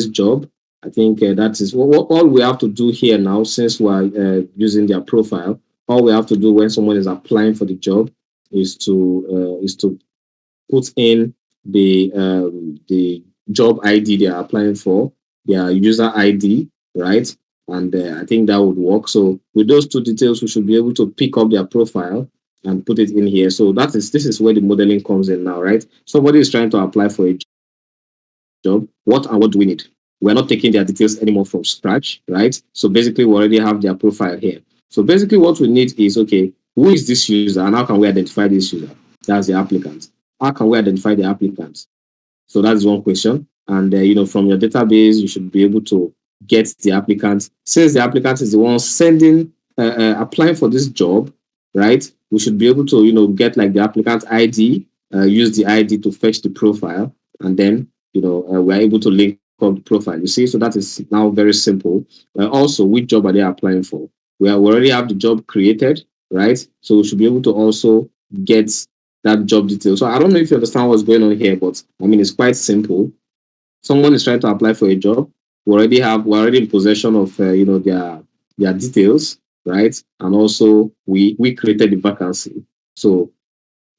job, I think that is what all we have to do here now. Since we are using their profile, all we have to do when someone is applying for the job is to put in the job ID they are applying for, their user ID, right? And I think that would work. So with those two details, we should be able to pick up their profile and put it in here. So this is where the modeling comes in now, right? Somebody is trying to apply for a job. What do we need? We're not taking their details anymore from scratch, right? So basically, we already have their profile here. So basically, what we need is, okay, who is this user and how can we identify this user? That's the applicant. How can we identify the applicant? So that's one question. And from your database, you should be able to get the applicant. Since the applicant is the one sending, applying for this job, right? We should be able to, get like the applicant ID, use the ID to fetch the profile, and then we're able to link up the profile. You see, so that is now very simple. Also, which job are they applying for? We already have the job created, right? So we should be able to also get that job detail. So I don't know if you understand what's going on here, but I mean it's quite simple. Someone is trying to apply for a job. We're already in possession of their details, right? And also we created the vacancy. So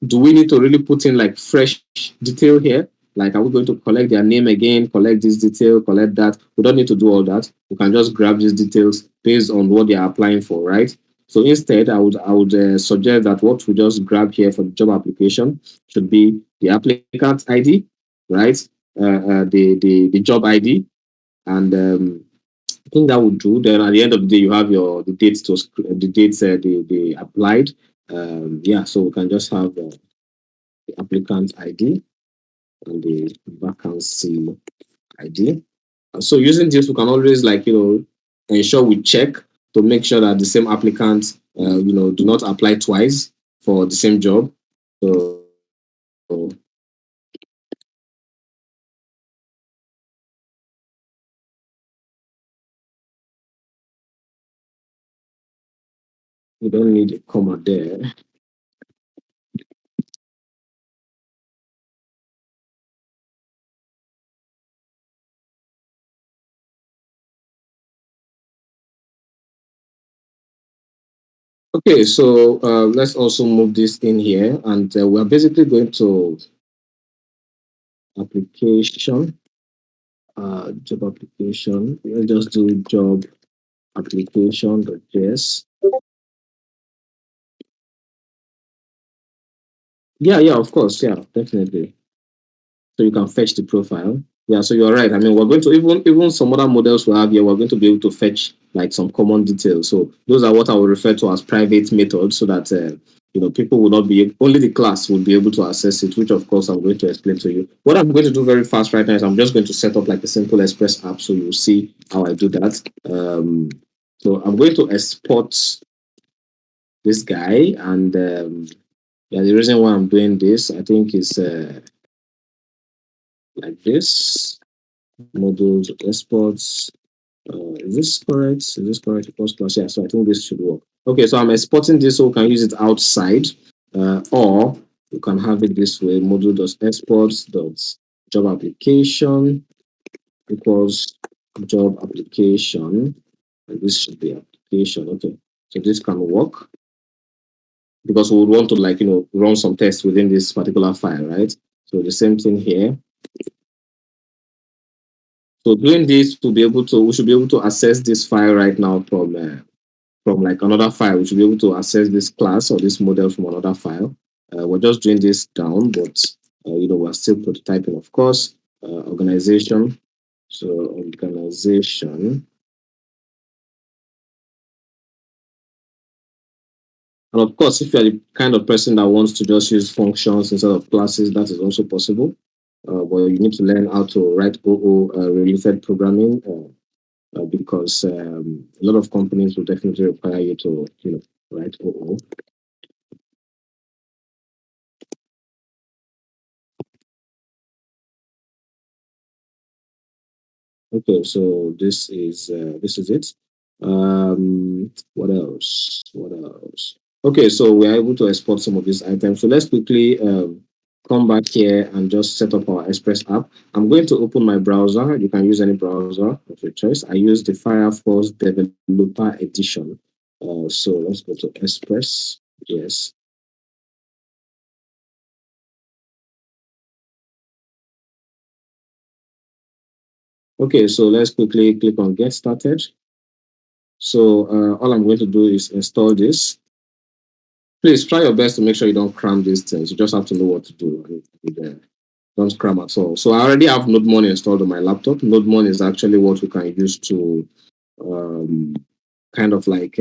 do we need to really put in like fresh detail here? Like, are we going to collect their name again, collect this detail, collect that? We don't need to do all that. We can just grab these details based on what they are applying for, right? So instead, I would suggest that what we just grab here for the job application should be the applicant ID, right? The job ID, and I think that would do. Then at the end of the day, you have the dates they applied. Yeah, so we can just have the applicant ID and the vacancy ID. So using this, we can always ensure we check to make sure that the same applicants do not apply twice for the same job. So we don't need a comma there. Okay, so let's also move this in here, and we're basically going to application. job application. Let's just do job application.js. Yeah, of course. Yeah, definitely. So you can fetch the profile. Yeah, so you're right. I mean, we're going to even some other models we have here, we're going to be able to fetch like some common details. So those are what I will refer to as private methods, so that people will not be only the class will be able to access it. Which of course I'm going to explain to you. What I'm going to do very fast right now is I'm just going to set up like a simple Express app, so you'll see how I do that. So I'm going to export this guy, and yeah, the reason why I'm doing this, I think, is like this. Modules, exports. Is this correct? Is this correct? Post class. Yeah, so I think this should work. Okay, so I'm exporting this so we can use it outside, or you can have it this way: module.exports.job application equals job application, and this should be application. Okay, so this can work because we would want to run some tests within this particular file, right? So the same thing here. So doing this to be able to, we should be able to access this file right now from like another file. We should be able to access this class or this model from another file. We're just doing this down, but we're still prototyping, of course. Organization. So organization. And of course, if you're the kind of person that wants to just use functions instead of classes, that is also possible. But you need to learn how to write OO related programming. Because a lot of companies will definitely require you to, write OO. Okay, so this is it. What else? What else? Okay, so we are able to export some of these items. So let's quickly come back here and just set up our Express app. I'm going to open my browser. You can use any browser of your choice. I use the Firefox Developer Edition. So let's go to Express. Yes. Okay, so let's quickly click on Get Started. So all I'm going to do is install this. Please try your best to make sure you don't cram these things. You just have to know what to do. Don't cram at all. So I already have NodeMon installed on my laptop. NodeMon is actually what we can use to kind of like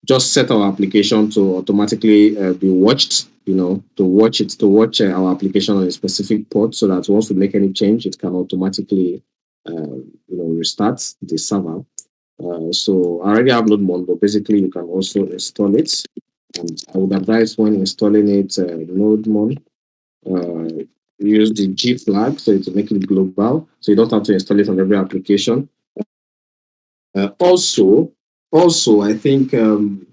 just set our application to automatically be watched, to watch our application on a specific port, so that once we make any change, it can automatically, restart the server. So I already have NodeMon, but basically you can also install it. And I would advise when installing it, NodeMon, use the G flag so to make it global, so you don't have to install it on every application. Also, I think you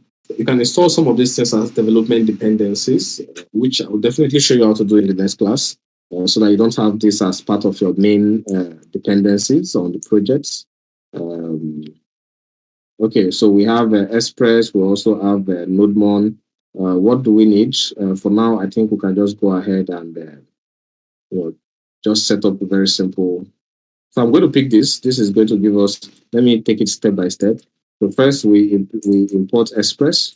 can install some of these things as development dependencies, which I will definitely show you how to do in the next class, so that you don't have this as part of your main dependencies on the projects. Okay, so we have Express. We also have NodeMon. What do we need? For now, I think we can just go ahead and just set up a very simple. So I'm going to pick this. This is going to give us. Let me take it step by step. So first, we import Express.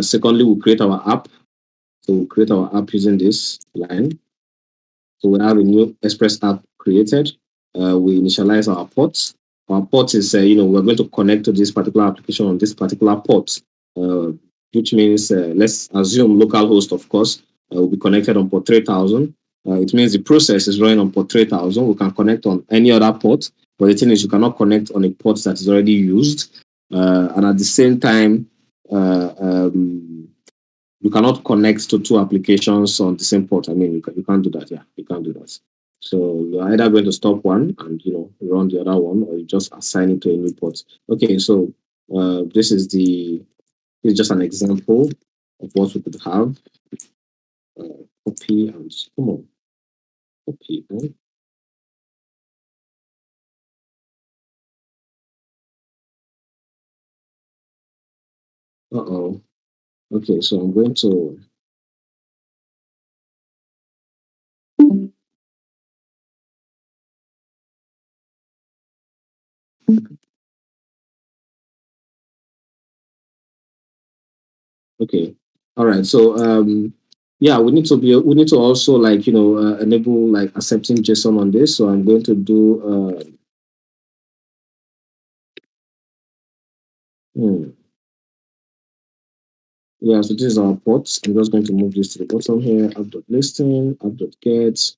Secondly, we create our app. So we create our app using this line. So we have a new Express app created. We initialize our ports. Our port is, we're going to connect to this particular application on this particular port, which means let's assume localhost, of course, will be connected on port 3000. It means the process is running on port 3000. We can connect on any other port, but the thing is, you cannot connect on a port that is already used. And at the same time, you cannot connect to two applications on the same port. I mean, you can't do that. Yeah, you can't do that. So you're either going to stop one and run the other one, or you just assign it to a new port. Okay, so this is just an example of what we could have. Copy and come on, copy. Uh-oh. Okay, so I'm going to. Okay. All right. So yeah, we need to also like enable like accepting JSON on this. So I'm going to do yeah. So this is our ports. I'm just going to move this to the bottom here. App.listing, app.get.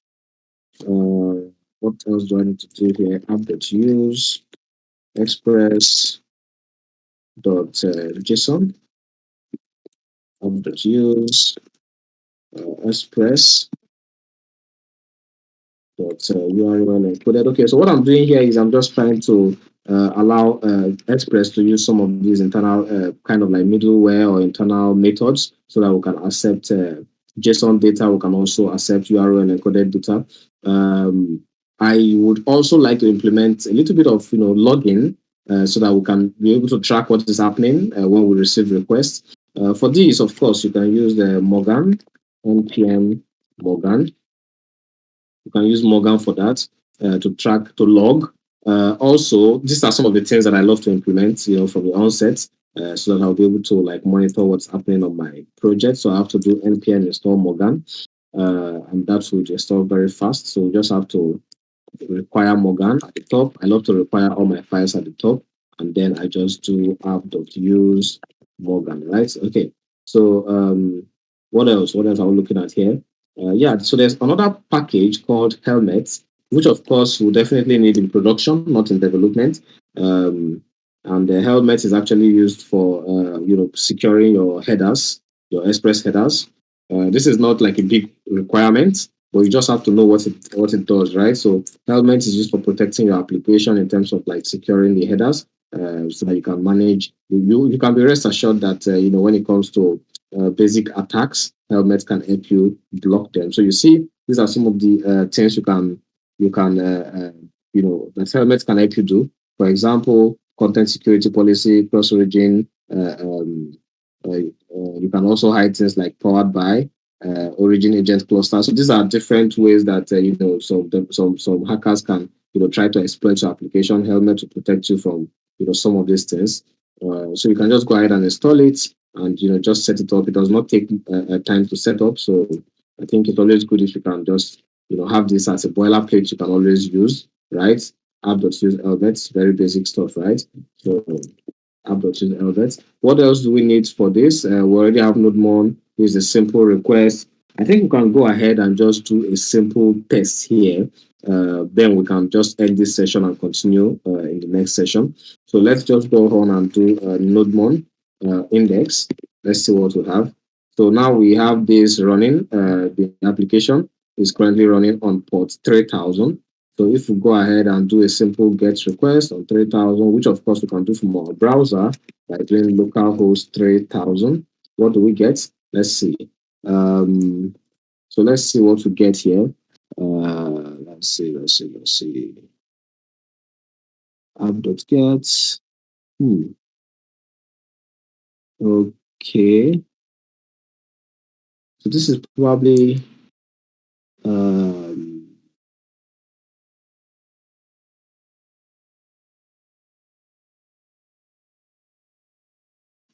What else do I need to do here? App.use, express dot JSON, app.use, express dot URL encoded. Okay, so what I'm doing here is I'm just trying to allow Express to use some of these internal kind of like middleware or internal methods so that we can accept JSON data. We can also accept URL encoded data. I would also like to implement a little bit of logging so that we can be able to track what is happening when we receive requests. For this, of course, you can use the Morgan, npm Morgan. You can use Morgan for that to track, to log. Also, these are some of the things that I love to implement, from the onset, so that I'll be able to like monitor what's happening on my project. So I have to do npm install Morgan, and that would install very fast. So we just have to require Morgan at the top. I love to require all my files at the top, and then I just do app.use Morgan, right? Okay. So what else? What else are we looking at here? Yeah, so there's another package called Helmet, which of course will definitely need in production, not in development. And the Helmet is actually used for securing your headers, your Express headers. This is not like a big requirement, but you just have to know what it does, right? So Helmet is used for protecting your application in terms of like securing the headers, so that you can manage. You can be rest assured that when it comes to basic attacks, Helmet can help you block them. So you see, these are some of the things that Helmet can help you do. For example, content security policy, cross origin. You can also hide things like powered by origin agent cluster. So these are different ways that some hackers can try to exploit your application. Helmet to protect you from some of these things. So you can just go ahead and install it and just set it up. It does not take time to set up. So I think it's always good if you can just have this as a boilerplate you can always use, right? App.use Helmet, very basic stuff, right? So app.use Helmet. What else do we need for this? We already have NodeMon. Here's a simple request. I think we can go ahead and just do a simple test here. Then we can just end this session and continue in the next session. So let's just go on and do NodeMon index. Let's see what we have. So now we have this running. The application is currently running on port 3000. So if we go ahead and do a simple GET request on 3000, which of course we can do from our browser by doing localhost 3000, what do we get? Let's see. So let's see what we get here. Let's see. App.get. Okay. So this is probably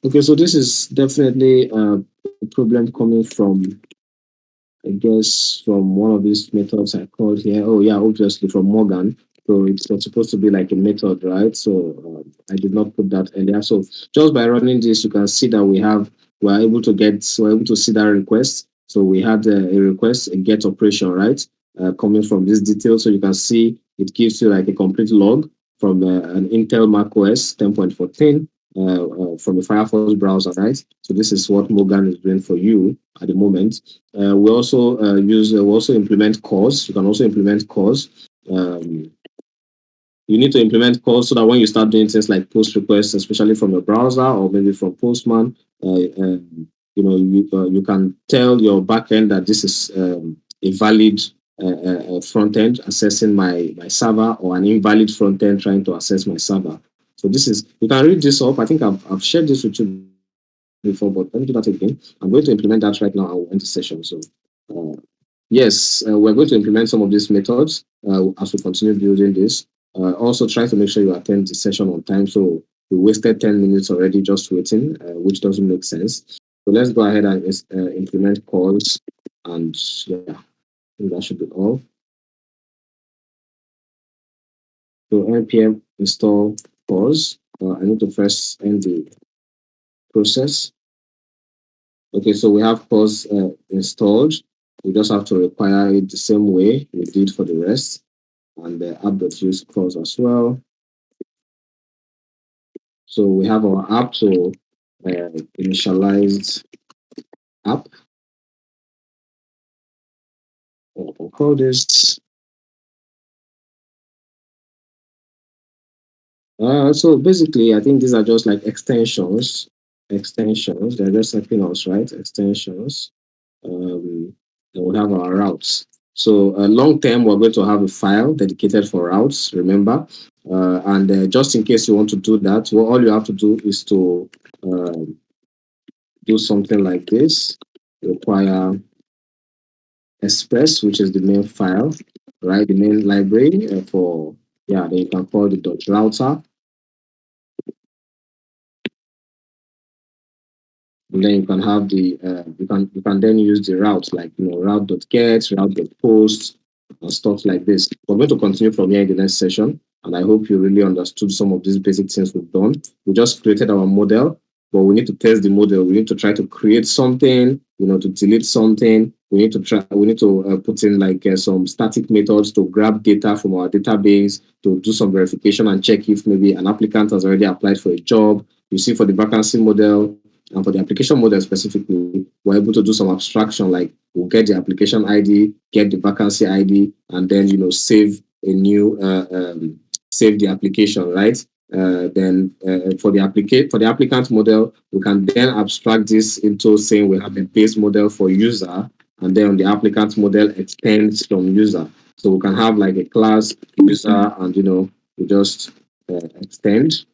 okay, so this is definitely a problem coming from, I guess, from one of these methods I called here. Oh, yeah, obviously from Morgan. So it's not supposed to be like a method, right? So I did not put that in there. So just by running this, you can see that we're able to see that request. So we had a request, a get operation, right? Coming from this detail. So you can see it gives you like a complete log from an Intel Mac OS 10.14 from the Firefox browser, right? So this is what Morgan is doing for you at the moment. We also implement cause. You can also implement cause. You need to implement cause so that when you start doing things like post requests, especially from your browser or maybe from Postman, you can tell your backend that this is a valid front end accessing my server, or an invalid front end trying to access my server. So this is, you can read this up. I think I've shared this with you before, but let me do that again. I'm going to implement that right now. I will end the session. So yes, we're going to implement some of these methods as we continue building this. Also, try to make sure you attend the session on time. So we wasted 10 minutes already just waiting, which doesn't make sense. So let's go ahead and implement calls, and yeah, I think that should be all. So npm install pause. I need to first end the process. Okay, so we have pause installed. We just have to require it the same way we did for the rest, and the app.use pause as well. So we have our app to initialized app. We'll call this. So basically, I think these are just like extensions. Extensions. They're just helping us, right? Extensions. Then we have our routes. So long term, we're going to have a file dedicated for routes. Remember, and just in case you want to do that, well, all you have to do is to do something like this. Require express, which is the main file, right? The main library for then you can call the dot router. And then you can have the you can then use the route like route.get, route.post, and stuff like this. We're going to continue from here in the next session, and I hope you really understood some of these basic things we've done. We just created our model, but we need to test the model. We need to try to create something, to delete something. We need to put in like some static methods to grab data from our database, to do some verification and check if maybe an applicant has already applied for a job. You see, for the vacancy model, and for the application model specifically, we're able to do some abstraction, like we'll get the application ID, get the vacancy ID, and then save a new save the application, right? Then for the applicant model, we can then abstract this into saying we have a base model for user, and then on the applicant model extends from user. So we can have like a class user, and we just extend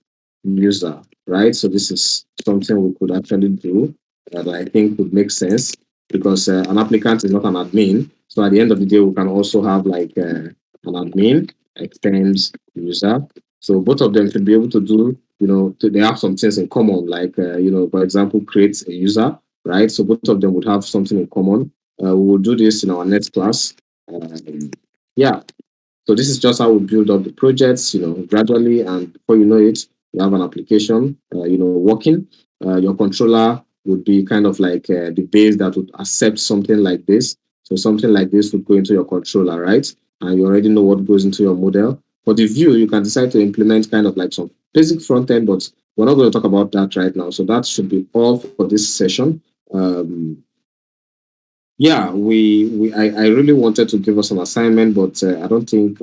user, right? So this is something we could actually do that I think would make sense, because an applicant is not an admin. So at the end of the day, we can also have like an admin extends user. So both of them should be able to do, they have some things in common, like, for example, create a user, right? So both of them would have something in common. We will do this in our next class. Yeah, so this is just how we build up the projects, gradually, and before you know it, you have an application, working. Your controller would be kind of like the base that would accept something like this. So something like this would go into your controller, right? And you already know what goes into your model. For the view, you can decide to implement kind of like some basic front end, but we're not going to talk about that right now. So that should be all for this session. Yeah, I really wanted to give us an assignment, but I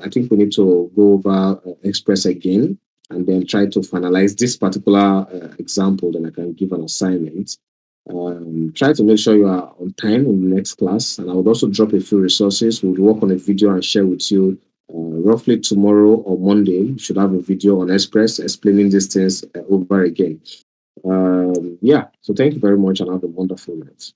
think we need to go over Express again and then try to finalize this particular example. Then I can give an assignment. Try to make sure you are on time in the next class, and I would also drop a few resources. We'll work on a video and share with you roughly tomorrow or Monday. You should have a video on Express explaining these things over again. Yeah, so thank you very much and have a wonderful night.